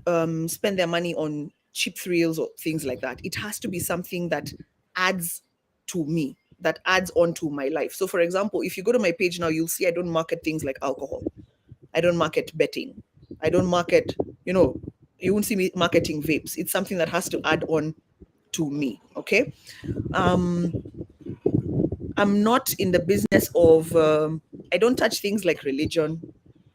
spend their money on cheap thrills or things like that. It has to be something that adds to me, that adds on to my life. So, for example, if you go to my page now, you'll see I don't market things like alcohol. I don't market betting. I don't market, you won't see me marketing vapes. It's something that has to add on to me. Okay. Um, I'm not in the business of, I don't touch things like religion.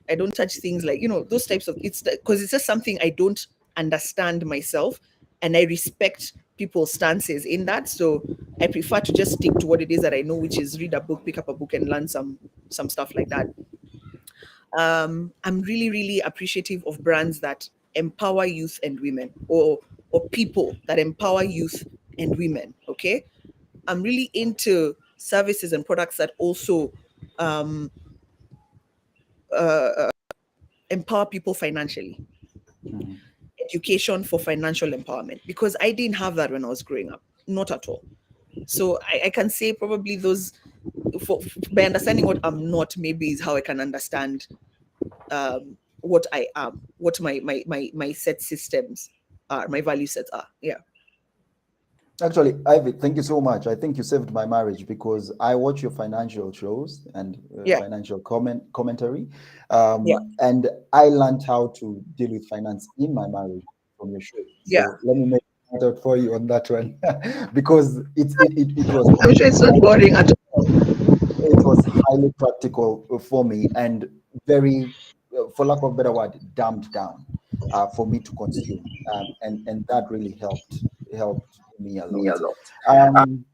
I don't touch things like, those types of, it's because it's just something I don't understand myself. And I respect people's stances in that. So I prefer to just stick to what it is that I know, which is read a book, pick up a book and learn some stuff like that. I'm really, really appreciative of brands that empower youth and women, or people that empower youth and women. Okay. I'm really into services and products that also um, empower people financially. Mm-hmm. Education for financial empowerment, because I didn't have that when I was growing up, not at all. So I can say probably those, by understanding what I'm not, maybe is how I can understand what I am, what my set systems are, my value sets are. Yeah. Actually, Ivy, thank you so much. I think you saved my marriage because I watch your financial shows and Yeah. financial commentary, Yeah. and I learned how to deal with finance in my marriage from your show. Yeah. So let me make it out for you on that one because it was I'm sure it's not boring at all. it was highly practical for me and very, for lack of a better word, dumbed down for me to consume, and that really helped me a Me a lot. lot. Um,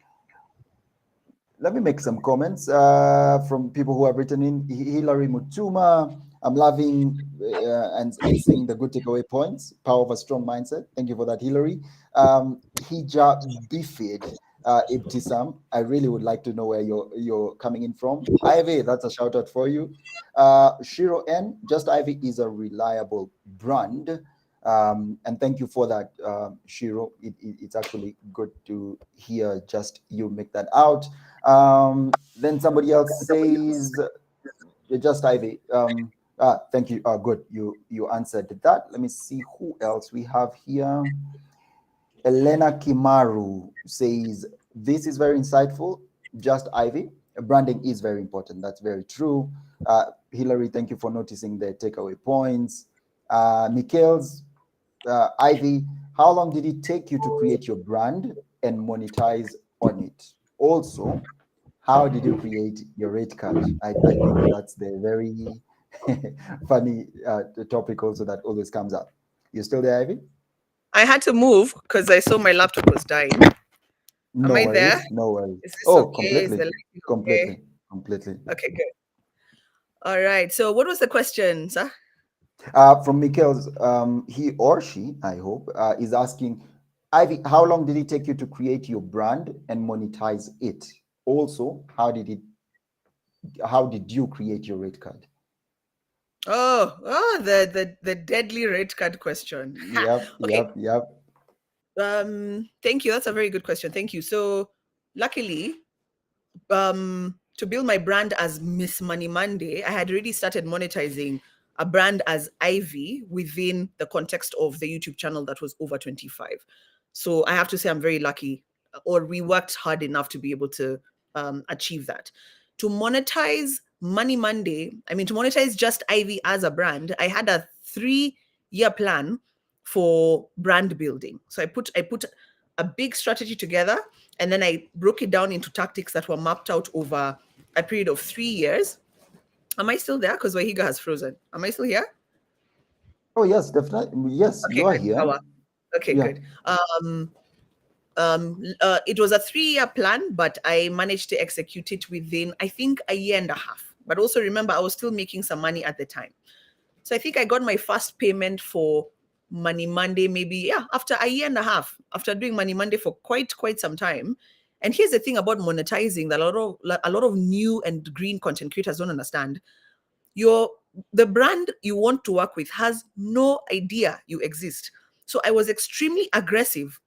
Let me make some comments from people who have written in. Hilary Mutuma, I'm loving and seeing the good takeaway points. Power of a strong mindset. Thank you for that, Hilary. Hija Bifid, Ibtisam, I really would like to know where you're coming in from. Ivy, that's a shout out for you. Shiro N, Just Ivy is a reliable brand. And thank you for that, Shiro. It's actually good to hear just you make that out. Then somebody else says, Just Ivy. Thank you. Good. You answered that. Let me see who else we have here. Elena Kimaru says, this is very insightful. Just Ivy. Branding is very important. That's very true. Hilary, thank you for noticing the takeaway points. Mikhail's Ivy, how long did it take you to create your brand and monetize on it? Also, how did you create your rate card? I think that's the very funny topic also that always comes up. You still there, Ivy? I had to move because I saw my laptop was dying. Am No I there? worries, no worries. Is this Oh, okay? Is the light okay? completely. Okay, good. All right. So, what was the question, sir? From Mikhail's, he or she, I hope, is asking, Ivy, how long did it take you to create your brand and monetize it? Also, how did you create your rate card? The deadly rate card question. Yep, Okay. yep. Thank you. That's a very good question. Thank you. So luckily, to build my brand as Miss Money Monday, I had already started monetizing a brand as Ivy within the context of the YouTube channel that was over 25. So I have to say I'm very lucky, or we worked hard enough to be able to achieve that. To monetize Money Monday, I mean, to monetize just Ivy as a brand, I had a 3-year plan for brand building. So I put a big strategy together, and then I broke it down into tactics that were mapped out over a period of 3 years. Am I still there? Because Wahiga has frozen. Am I still here? Oh yes, definitely. Yes, Okay, you are good. here. Okay, Yeah. good. It was a 3-year plan, but I managed to execute it within, I think, a year and a half. But also remember, I was still making some money at the time. So I think I got my first payment for Money Monday, maybe, after a year and a half, after doing Money Monday for quite some time. And here's the thing about monetizing that a lot of new and green content creators don't understand. The brand you want to work with has no idea you exist. So I was extremely aggressive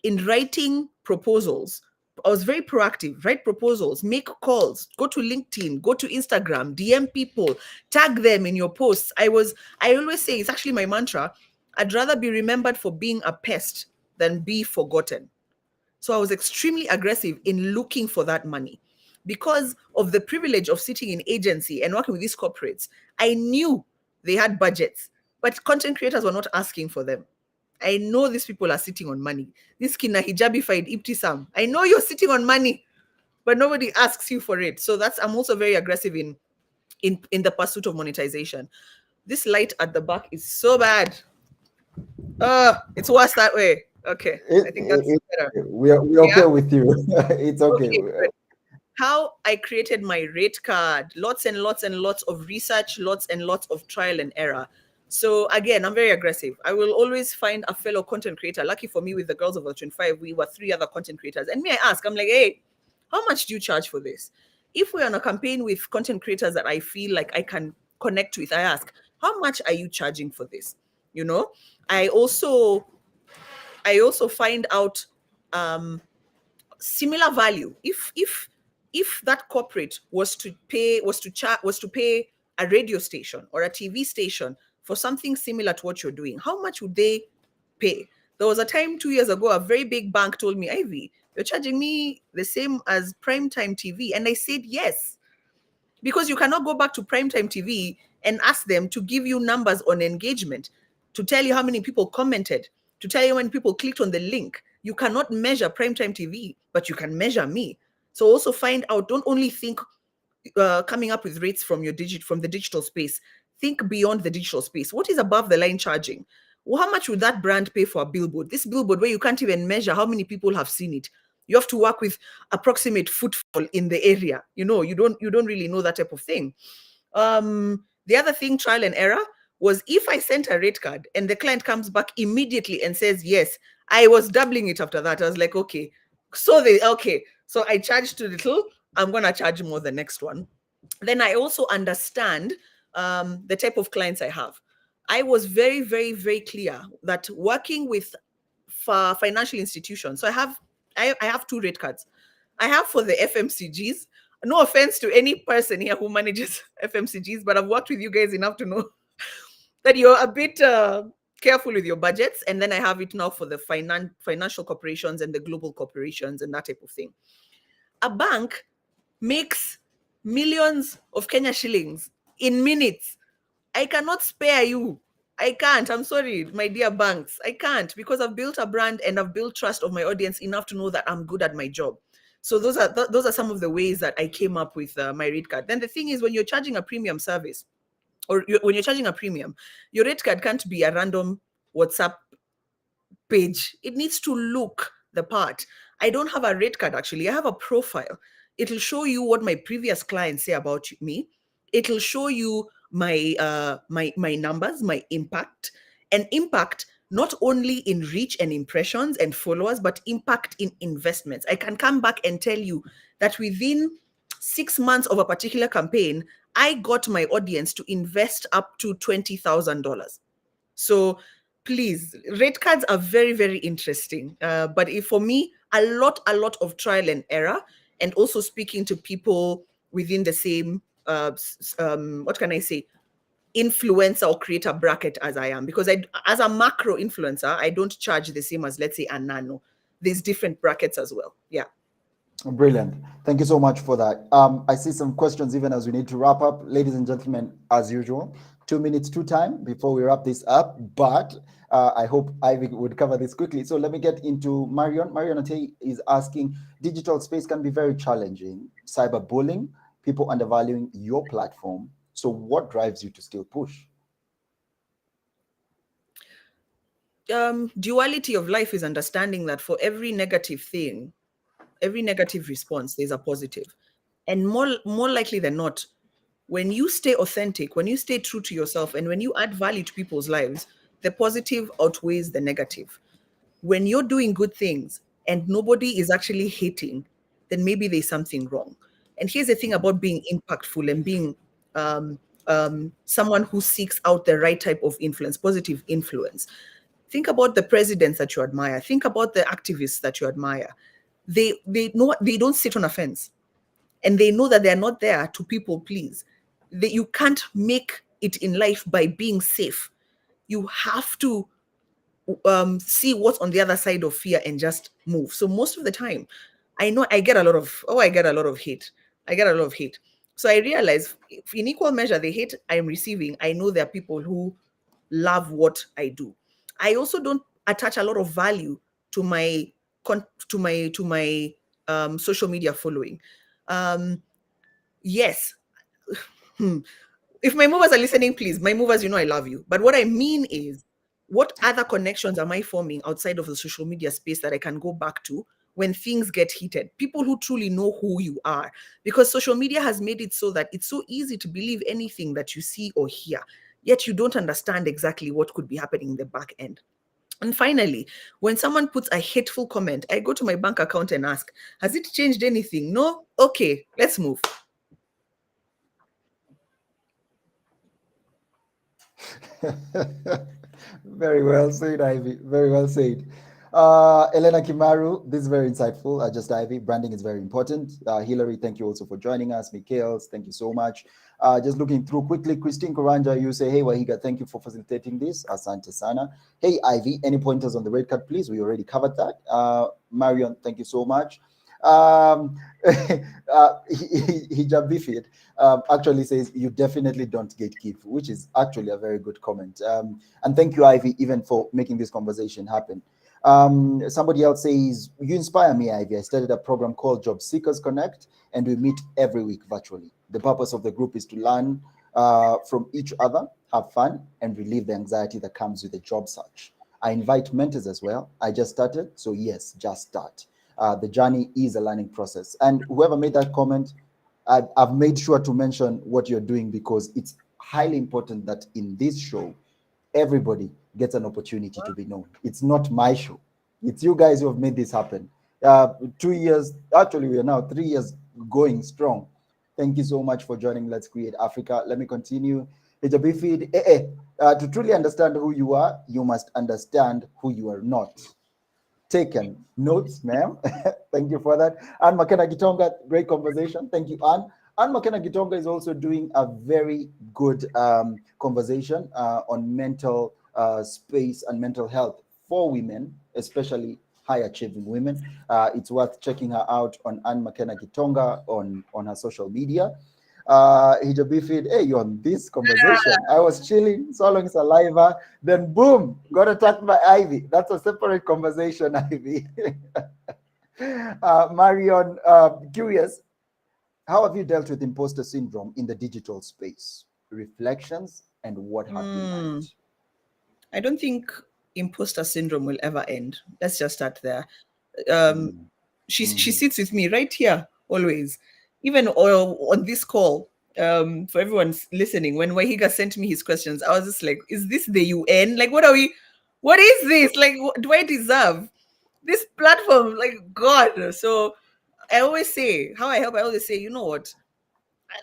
in writing proposals. I was very proactive, write proposals, make calls, go to LinkedIn, go to Instagram, DM people, tag them in your posts. I always say, it's actually my mantra, I'd rather be remembered for being a pest than be forgotten. So I was extremely aggressive in looking for that money. Because of the privilege of sitting in agency and working with these corporates, I knew they had budgets, but content creators were not asking for them. I know these people are sitting on money. This kina hijabified Ibtisam. I know you're sitting on money, but nobody asks you for it. So I'm also very aggressive in the pursuit of monetization. This light at the back is so bad. It's worse that way. Okay, I think that's better. We're okay with you. It's okay. Okay, how I created my rate card, lots and lots and lots of research, lots and lots of trial and error. So again, I'm very aggressive. I will always find a fellow content creator. Lucky for me, with the Girls Over 25, we were 3 other content creators. And I ask, I'm like, hey, how much do you charge for this? If we're on a campaign with content creators that I feel like I can connect with, I ask, how much are you charging for this? I also find out similar value. If that corporate was to pay a radio station or a TV station for something similar to what you're doing, how much would they pay? There was a time 2 years ago, a very big bank told me, Ivy, you're charging me the same as primetime TV. And I said, yes, because you cannot go back to primetime TV and ask them to give you numbers on engagement, to tell you how many people commented, to tell you when people clicked on the link. You cannot measure primetime TV, but you can measure me. So also find out, don't only think coming up with rates from the digital space. Think beyond the digital space. What is above the line charging? Well, how much would that brand pay for a billboard? This billboard where you can't even measure how many people have seen it. You have to work with approximate footfall in the area. You don't really know that type of thing. The other thing, trial and error, was if I sent a rate card and the client comes back immediately and says, yes, I was doubling it after that. I was like, okay. So I charged too little. I'm going to charge more the next one. Then I also understand the type of clients I have. I was very, very, very clear that working with financial institutions. So I have 2 rate cards. I have for the FMCGs. No offense to any person here who manages FMCGs, but I've worked with you guys enough to know that you're a bit careful with your budgets. And then I have it now for the financial corporations and the global corporations and that type of thing. A bank makes millions of Kenya shillings in minutes. I cannot spare you. I can't. I'm sorry, my dear banks. I can't, because I've built a brand and I've built trust of my audience enough to know that I'm good at my job. So those are some of the ways that I came up with my rate card. Then the thing is, when you're charging a premium service, or when you're charging a premium, your rate card can't be a random WhatsApp page. It needs to look the part. I don't have a rate card, actually. I have a profile. It'll show you what my previous clients say about me. It'll show you my my numbers, my impact. And impact not only in reach and impressions and followers, but impact in investments. I can come back and tell you that within 6 months of a particular campaign, I got my audience to invest up to $20,000. So please, rate cards are very, very interesting. But for me, a lot of trial and error, and also speaking to people within the same, what can I say, influencer or creator bracket as I am. Because as a macro influencer, I don't charge the same as, let's say, a nano. There's different brackets as well. Yeah. Brilliant. Thank you so much for that. I see some questions even as we need to wrap up. Ladies and gentlemen, as usual, 2 minutes to time before we wrap this up, but I hope Ivy would cover this quickly. So let me get into Marion. Marion Ate is asking, digital space can be very challenging. Cyberbullying, people undervaluing your platform. So what drives you to still push? Duality of life is understanding that for every negative thing, every negative response, there's a positive. And more likely than not, when you stay authentic, when you stay true to yourself, and when you add value to people's lives, the positive outweighs the negative. When you're doing good things and nobody is actually hating, then maybe there's something wrong. And here's the thing about being impactful and being someone who seeks out the right type of influence, positive influence. Think about the presidents that you admire. Think about the activists that you admire. They know they don't sit on a fence, and they know that they're not there to people please. You can't make it in life by being safe. You have to see what's on the other side of fear and just move. So most of the time, I know I get a lot of hate. I get a lot of hate. So I realize in equal measure, the hate I'm receiving, I know there are people who love what I do. I also don't attach a lot of value to my social media following. Yes. If my movers are listening, please, my movers, I love you. But what I mean is, what other connections am I forming outside of the social media space that I can go back to when things get heated? People who truly know who you are. Because social media has made it so that it's so easy to believe anything that you see or hear, yet you don't understand exactly what could be happening in the back end. And finally, when someone puts a hateful comment, I go to my bank account and ask, has it changed anything? No? Okay, let's move. Very well said, Ivy. Very well said. Elena Kimaru, this is very insightful. Just Ivy, branding is very important. Hillary, thank you also for joining us. Mikhails, thank you so much. Just looking through quickly, Christine Koranja, you say, hey, Wahiga, thank you for facilitating this. Asante Sana. Hey, Ivy, any pointers on the red card, please? We already covered that. Marion, thank you so much. Hijab Bifid actually says you definitely don't gatekeep, which is actually a very good comment. And thank you, Ivy, even for making this conversation happen. Somebody else says, you inspire me, Ivy. I started a program called Job Seekers Connect, and we meet every week virtually. The purpose of the group is to learn from each other, have fun, and relieve the anxiety that comes with the job search. I invite mentors as well. I just started, so yes, just start. The journey is a learning process. And whoever made that comment, I've made sure to mention what you're doing, because it's highly important that in this show, everybody gets an opportunity to be known. It's not my show. It's you guys who have made this happen. 2 years, actually, we are now 3 years going strong. Thank you so much for joining Let's Create Africa. Let me continue. To truly understand who you are, you must understand who you are not. Taken notes, ma'am. Thank you for that. Anne McKenna Gitonga, great conversation. Thank you, Anne. Anne McKenna Gitonga is also doing a very good conversation on mental space and mental health for women, especially high achieving women. It's worth checking her out on Anne McKenna Gitonga on her social media. Hijabifid, hey, you're on this conversation. I was chilling, swallowing saliva, then boom, got attacked by Ivy. That's a separate conversation, Ivy. Marion, curious, how have you dealt with imposter syndrome in the digital space? Reflections and what have you learned? I don't think imposter syndrome will ever end. Let's just start there. She sits with me right here always, even on this call. For everyone listening, when Wahiga sent me his questions, I was just like, is this the UN? Like, what are we What is this? Like, do I deserve this platform? Like, God. So I always say, how I help, I always say, you know what?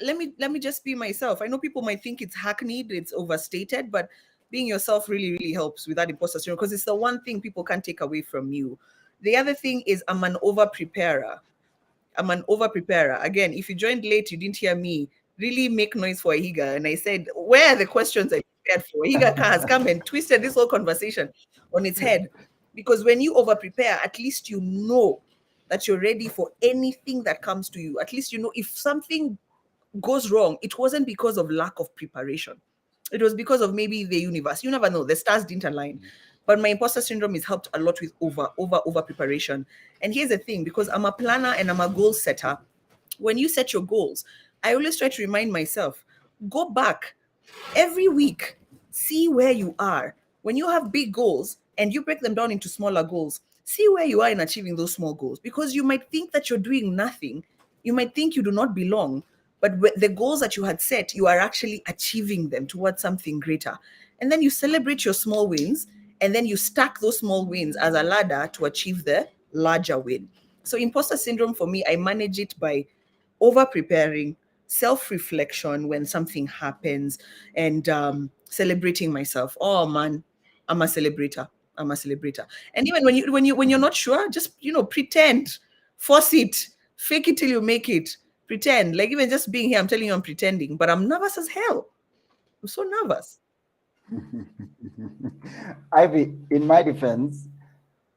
Let me just be myself. I know people might think it's hackneyed, it's overstated, but being yourself really, really helps with that imposter syndrome because it's the one thing people can't take away from you. The other thing is I'm an over preparer. I'm an over preparer. Again, if you joined late, you didn't hear me really make noise for Ahiga. And I said, where are the questions I prepared for? Ahiga has come and twisted this whole conversation on its head. Because when you over prepare, at least you know that you're ready for anything that comes to you. At least you know if something goes wrong, it wasn't because of lack of preparation. It was because of maybe the universe. You never know. The stars didn't align. But my imposter syndrome is helped a lot with over preparation. And here's the thing, because I'm a planner and I'm a goal setter, when you set your goals, I always try to remind myself, go back every week, see where you are. When you have big goals and you break them down into smaller goals, see where you are in achieving those small goals. Because you might think that you're doing nothing, you might think you do not belong, but the goals that you had set, you are actually achieving them towards something greater. And then you celebrate your small wins, and then you stack those small wins as a ladder to achieve the larger win. So, imposter syndrome for me, I manage it by over preparing, self reflection when something happens, and celebrating myself. Oh man, I'm a celebrator. I'm a celebrator. And even when you're not sure, just pretend, force it, fake it till you make it. Pretend. Like even just being here, I'm telling you, I'm pretending, but I'm nervous as hell. I'm so nervous. Ivy, in my defense,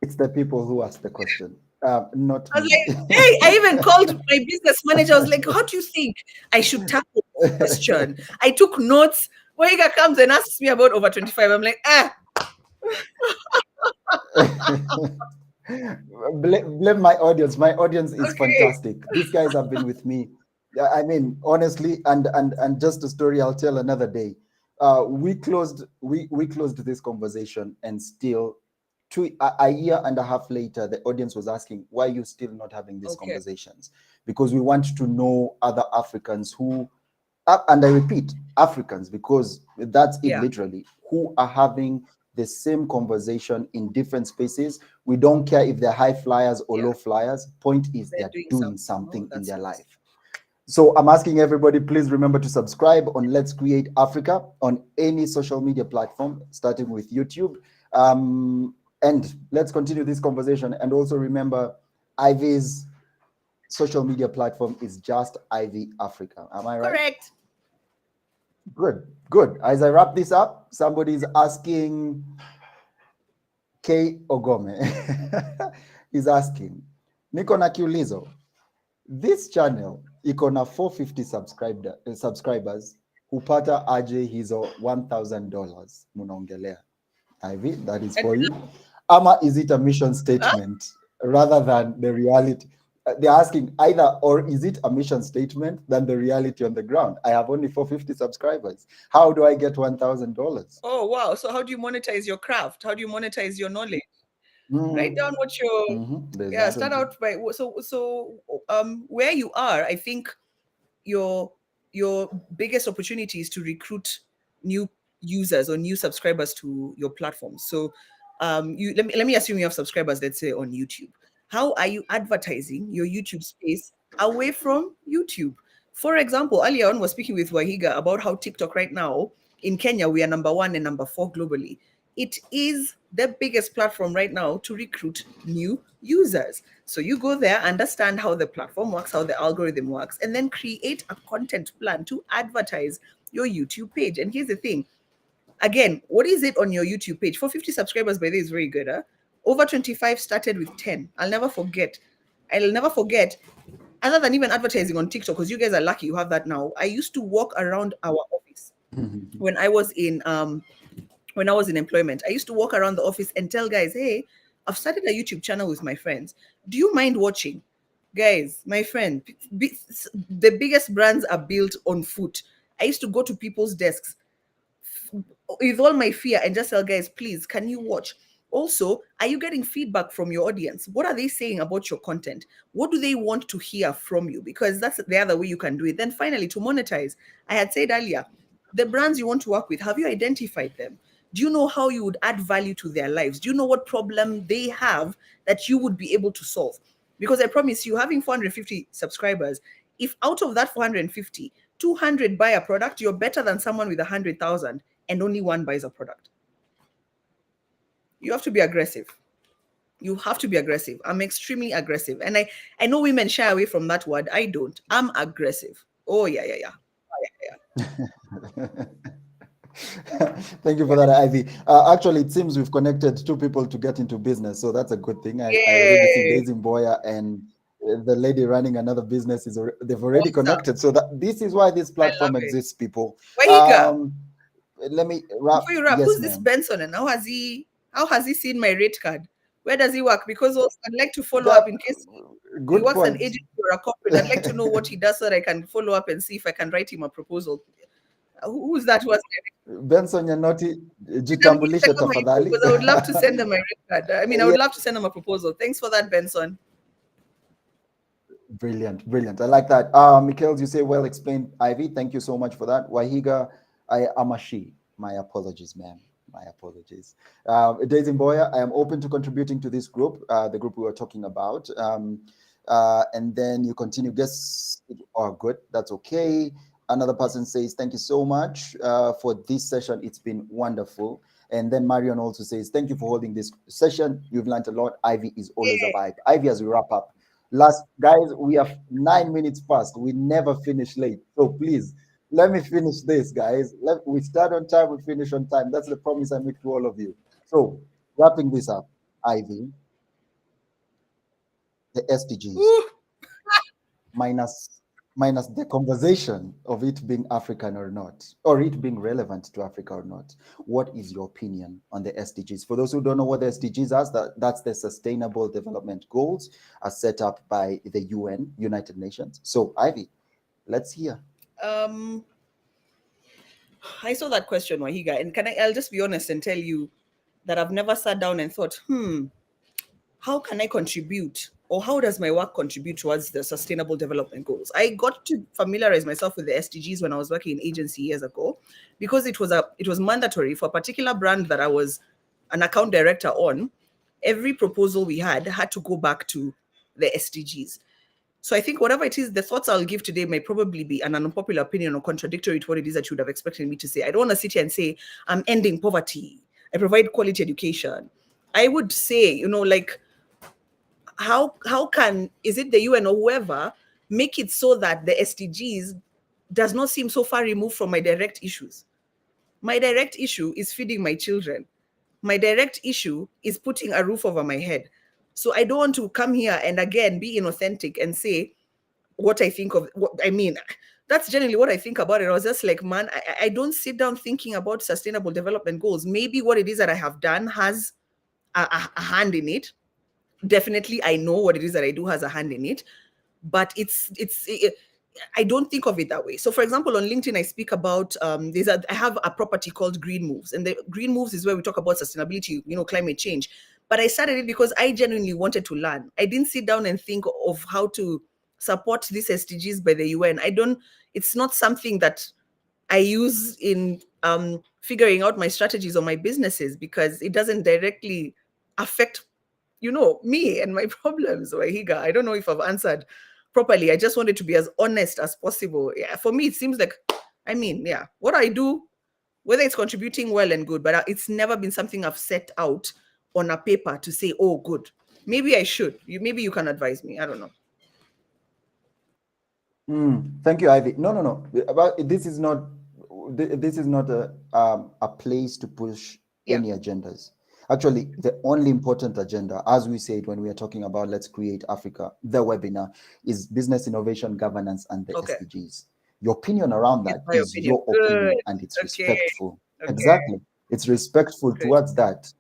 it's the people who ask the question, not I was me. like, hey, I even called my business manager. I was like, how do you think I should tackle this question? I took notes. Waiga comes and asks me about over 25. I'm like, Blame my audience. My audience is okay. fantastic. These guys have been with me. I mean, honestly, and just a story I'll tell another day. We closed this conversation, and still, a year and a half later, the audience was asking, why are you still not having these Okay. conversations? Because we want to know other Africans who, and I repeat, Africans, because that's it Yeah. literally, who are having the same conversation in different spaces. We don't care if they're high flyers or Yeah. low flyers. Point is, They're they're doing doing something. something Oh, in that's their nice. life. So I'm asking everybody, please remember to subscribe on Let's Create Africa on any social media platform, starting with YouTube. And let's continue this conversation. And also remember, Ivy's social media platform is just Ivy Africa. Am I right? Correct. Good, good. As I wrap this up, somebody's asking, K Ogome. He's asking, niko na kiulizo, this channel iko na 450 subscribers, hupata aje hizo $1,000 munaongelea? Ivy, that is for you. Ama, is it a mission statement rather than the reality? They're asking either, or is it a mission statement than the reality on the ground? I have only 450 subscribers. How do I get $1,000? Oh, wow. So how do you monetize your craft? How do you monetize your knowledge? Write down what your There's yeah, that start one too. out by where you are. I think your biggest opportunity is to recruit new users or new subscribers to your platform. So you let me assume you have subscribers, let's say on YouTube. How are you advertising your YouTube space away from YouTube? For example, earlier on was speaking with Wahiga about how TikTok right now in Kenya we are number 1 and number 4 globally. It is the biggest platform right now to recruit new users. So you go there, understand how the platform works, how the algorithm works, and then create a content plan to advertise your YouTube page. And here's the thing, again, what is it on your YouTube page? 450 subscribers by the way is very good. Huh? Over 25 started with 10. I'll never forget. Other than even advertising on TikTok, because you guys are lucky you have that now. I used to walk around our office when I was in employment. I used to walk around the office and tell guys, hey, I've started a YouTube channel with my friends. Do you mind watching? Guys, my friend, the biggest brands are built on foot. I used to go to people's desks with all my fear and just tell guys, please, can you watch? Also, are you getting feedback from your audience? What are they saying about your content? What do they want to hear from you? Because that's the other way you can do it. Then finally, to monetize, I had said earlier, the brands you want to work with, have you identified them? Do you know how you would add value to their lives? Do you know what problem they have that you would be able to solve? Because I promise you, having 450 subscribers, if out of that 450, 200 buy a product, you're better than someone with 100,000 and only one buys a product. You have to be aggressive. You have to be aggressive. I'm extremely aggressive. And I know women shy away from that word. I don't. I'm aggressive. Oh, yeah. Thank you for that, Ivy. Actually, it seems we've connected two people to get into business, so that's a good thing. I already see Yay. Daisy Mboya and the lady running another business they've already Awesome. connected. So this is why this platform love it. exists, people. Wahiga, Let me wrap. before you wrap, Yes, who's this ma'am. Benson and how has he seen my rate card? Where does he work? Because also I'd like to follow That up in case he good works an point. agent or a corporate. I'd like to know what he does so that I can follow up and see if I can write him a proposal. Who's that? Benson Nyanoti, Because jitambulishe tafadhali. I would love to send them my rate card. I mean, I would Yeah. love to send them a proposal. Thanks for that, Benson. Brilliant, brilliant. I like that. Michaels, you say well explained, Ivy. Thank you so much for that. Wahiga, I am a she. My apologies, ma'am. My apologies. Daisy Mboya, I am open to contributing to this group, the group we were talking about. And then you continue. Guess, oh, good. That's okay. Another person says, thank you so much for this session. It's been wonderful. And then Marion also says, thank you for holding this session. You've learned a lot. Ivy is always a vibe. Ivy, as we wrap up, guys, we have 9 minutes past. We never finish late. So please, let me finish this, guys. We start on time, we finish on time. That's the promise I make to all of you. So wrapping this up, Ivy, the SDGs, minus the conversation of it being African or not, or it being relevant to Africa or not. What is your opinion on the SDGs? For those who don't know what the SDGs are, that's the Sustainable Development Goals as set up by the UN, United Nations. So, Ivy, let's hear. I saw that question, Wahiga, and I'll just be honest and tell you that I've never sat down and thought, how can I contribute, or how does my work contribute towards the Sustainable Development Goals? I got to familiarize myself with the SDGs when I was working in agency years ago, because it was mandatory for a particular brand that I was an account director on. Every proposal we had to go back to the SDGs. So I think whatever it is, the thoughts I'll give today may probably be an unpopular opinion or contradictory to what it is that you would have expected me to say. I don't want to sit here and say, I'm ending poverty. I provide quality education. I would say, like, how is it the UN or whoever make it so that the SDGs does not seem so far removed from my direct issues? My direct issue is feeding my children. My direct issue is putting a roof over my head. So I don't want to come here and again be inauthentic and say what I think of what I mean. That's generally what I think about it. I was just like, man, I don't sit down thinking about sustainable development goals. Maybe what it is that I have done has a hand in it. Definitely, I know what it is that I do has a hand in it, but I don't think of it that way. So, for example, on LinkedIn, I speak about I have a property called Green Moves, and the Green Moves is where we talk about sustainability, climate change. But I started it because I genuinely wanted to learn. I didn't sit down and think of how to support these SDGs by the UN. It's not something that I use in figuring out my strategies or my businesses, because it doesn't directly affect me and my problems. Wahiga, I don't know if I've answered properly. I just wanted to be as honest as possible. Yeah, for me, it seems like, what I do, whether it's contributing well and good, but it's never been something I've set out on a paper to say, oh, good. Maybe I should. Maybe you can advise me. I don't know. Thank you, Ivy. No. This is not a place to push any agendas. Actually, the only important agenda, as we said when we are talking about Let's Create Africa, the webinar, is business innovation, governance, and the SDGs. Your opinion around that is your opinion, and it's respectful. Okay. Exactly. It's respectful towards that.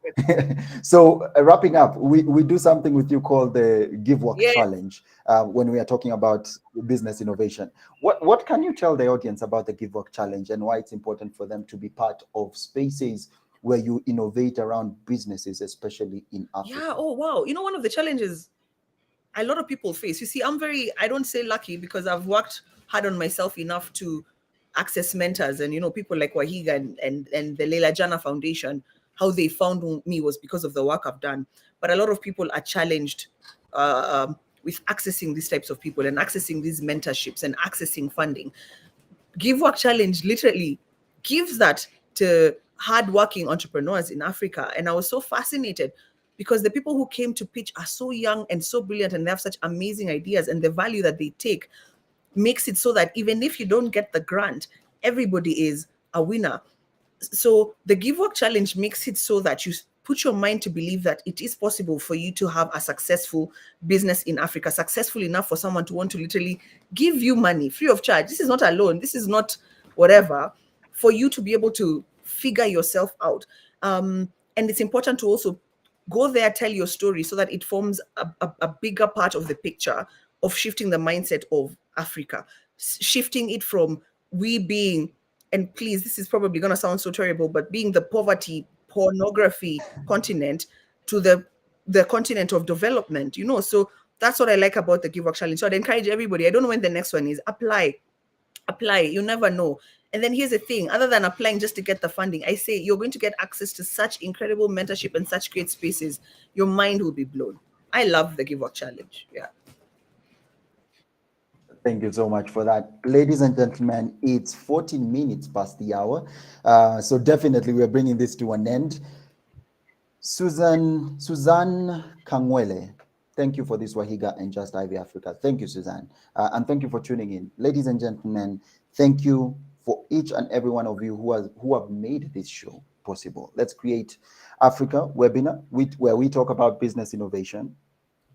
So wrapping up, we do something with you called the Give Work Challenge when we are talking about business innovation. What can you tell the audience about the Give Work Challenge and why it's important for them to be part of spaces where you innovate around businesses, especially in Africa? Yeah. Oh, wow. One of the challenges a lot of people face, you see, I don't say lucky, because I've worked hard on myself enough to Access Mentors and, people like Wahiga and the Leila Jana Foundation, how they found me was because of the work I've done. But a lot of people are challenged with accessing these types of people and accessing these mentorships and accessing funding. Give Work Challenge literally gives that to hardworking entrepreneurs in Africa. And I was so fascinated because the people who came to pitch are so young and so brilliant and they have such amazing ideas, and the value that they take makes it so that even if you don't get the grant, everybody is a winner. So the Give Work Challenge makes it so that you put your mind to believe that it is possible for you to have a successful business in Africa, successful enough for someone to want to literally give you money free of charge. This is not a loan. This is not whatever, for you to be able to figure yourself out. And it's important to also go there, tell your story so that it forms a bigger part of the picture of shifting the mindset of Africa, shifting it from we being, and please, this is probably going to sound so terrible, but being the poverty, pornography continent to the continent of development, So that's what I like about the Give Work Challenge. So I'd encourage everybody, I don't know when the next one is, apply. You never know. And then here's the thing, other than applying just to get the funding, I say you're going to get access to such incredible mentorship and such great spaces. Your mind will be blown. I love the Give Work Challenge. Yeah. Thank you so much for that. Ladies and gentlemen, it's 14 minutes past the hour. So definitely we're bringing this to an end. Suzanne Kangwele, thank you for this, Wahiga and Just Ivy Africa. Thank you, Suzanne. And thank you for tuning in. Ladies and gentlemen, thank you for each and every one of you who have made this show possible. Let's Create Africa webinar where we talk about business innovation,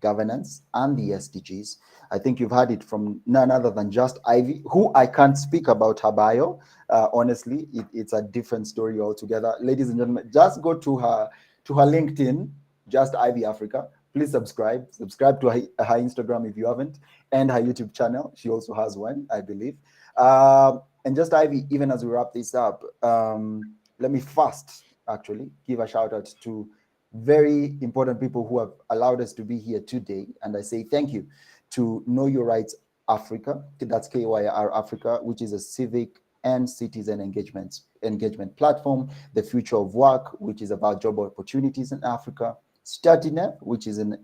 governance, and the SDGs. I think you've heard it from none other than Just Ivy, who I can't speak about her bio. Honestly, it's a different story altogether. Ladies and gentlemen, just go to her LinkedIn, Just Ivy Africa. Please subscribe to her Instagram if you haven't, and her YouTube channel. She also has one, I believe. And Just Ivy, even as we wrap this up, let me first actually give a shout out to very important people who have allowed us to be here today. And I say thank you to Know Your Rights Africa, that's KYR Africa, which is a civic and citizen engagement platform. The Future of Work, which is about job opportunities in Africa. StudyNet, which is an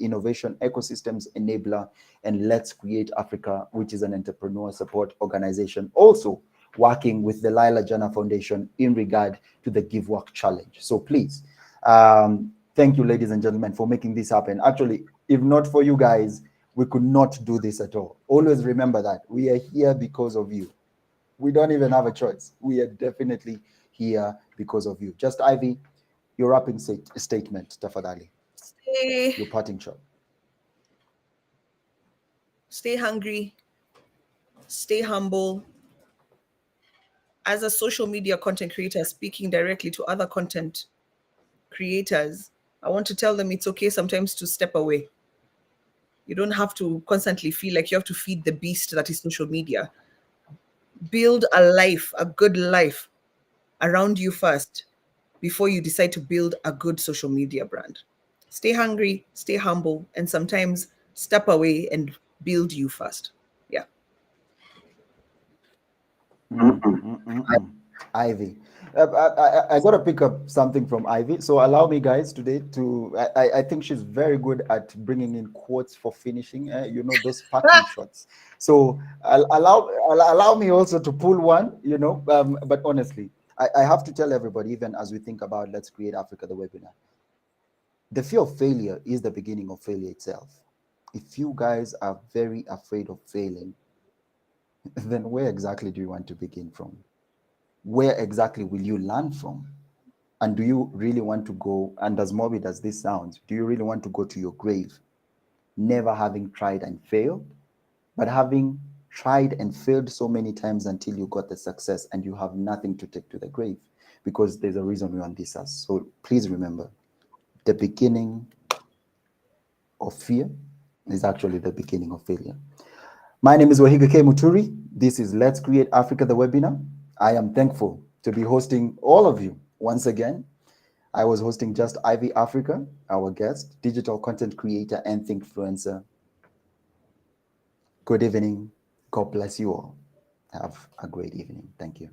innovation ecosystems enabler. And Let's Create Africa, which is an entrepreneur support organization, also working with the Leila Jana Foundation in regard to the Give Work Challenge. So please, thank you, ladies and gentlemen, for making this happen. Actually, if not for you guys, we could not do this at all. Always remember that we are here because of you. We don't even have a choice. We are definitely here because of you. Just Ivy, your wrapping statement, tafadhali. Your parting shot. Stay hungry. Stay humble. As a social media content creator speaking directly to other content creators, I want to tell them it's okay sometimes to step away. You don't have to constantly feel like you have to feed the beast that is social media. Build a life, a good life around you first before you decide to build a good social media brand. Stay hungry, stay humble, and sometimes step away and build you first. Yeah. Ivy. I got to pick up something from Ivy. So allow me, guys, today to. I think she's very good at bringing in quotes for finishing. Those parting shots. So allow me also to pull one. But honestly, I have to tell everybody, even as we think about Let's Create Africa, the webinar, the fear of failure is the beginning of failure itself. If you guys are very afraid of failing, then where exactly do you want to begin from? Where exactly will you learn from? And do you really want to go, and as morbid as this sounds, do you really want to go to your grave never having tried and failed, but having tried and failed so many times until you got the success and you have nothing to take to the grave? Because there's a reason we're on this earth. So please remember, the beginning of fear is actually the beginning of failure. My name is Wahiga K. Muturi. This is Let's Create Africa, the webinar. I am thankful to be hosting all of you once again. I was hosting Just Ivy Africa, our guest, digital content creator and thinkfluencer. Good evening. God bless you all. Have a great evening. Thank you.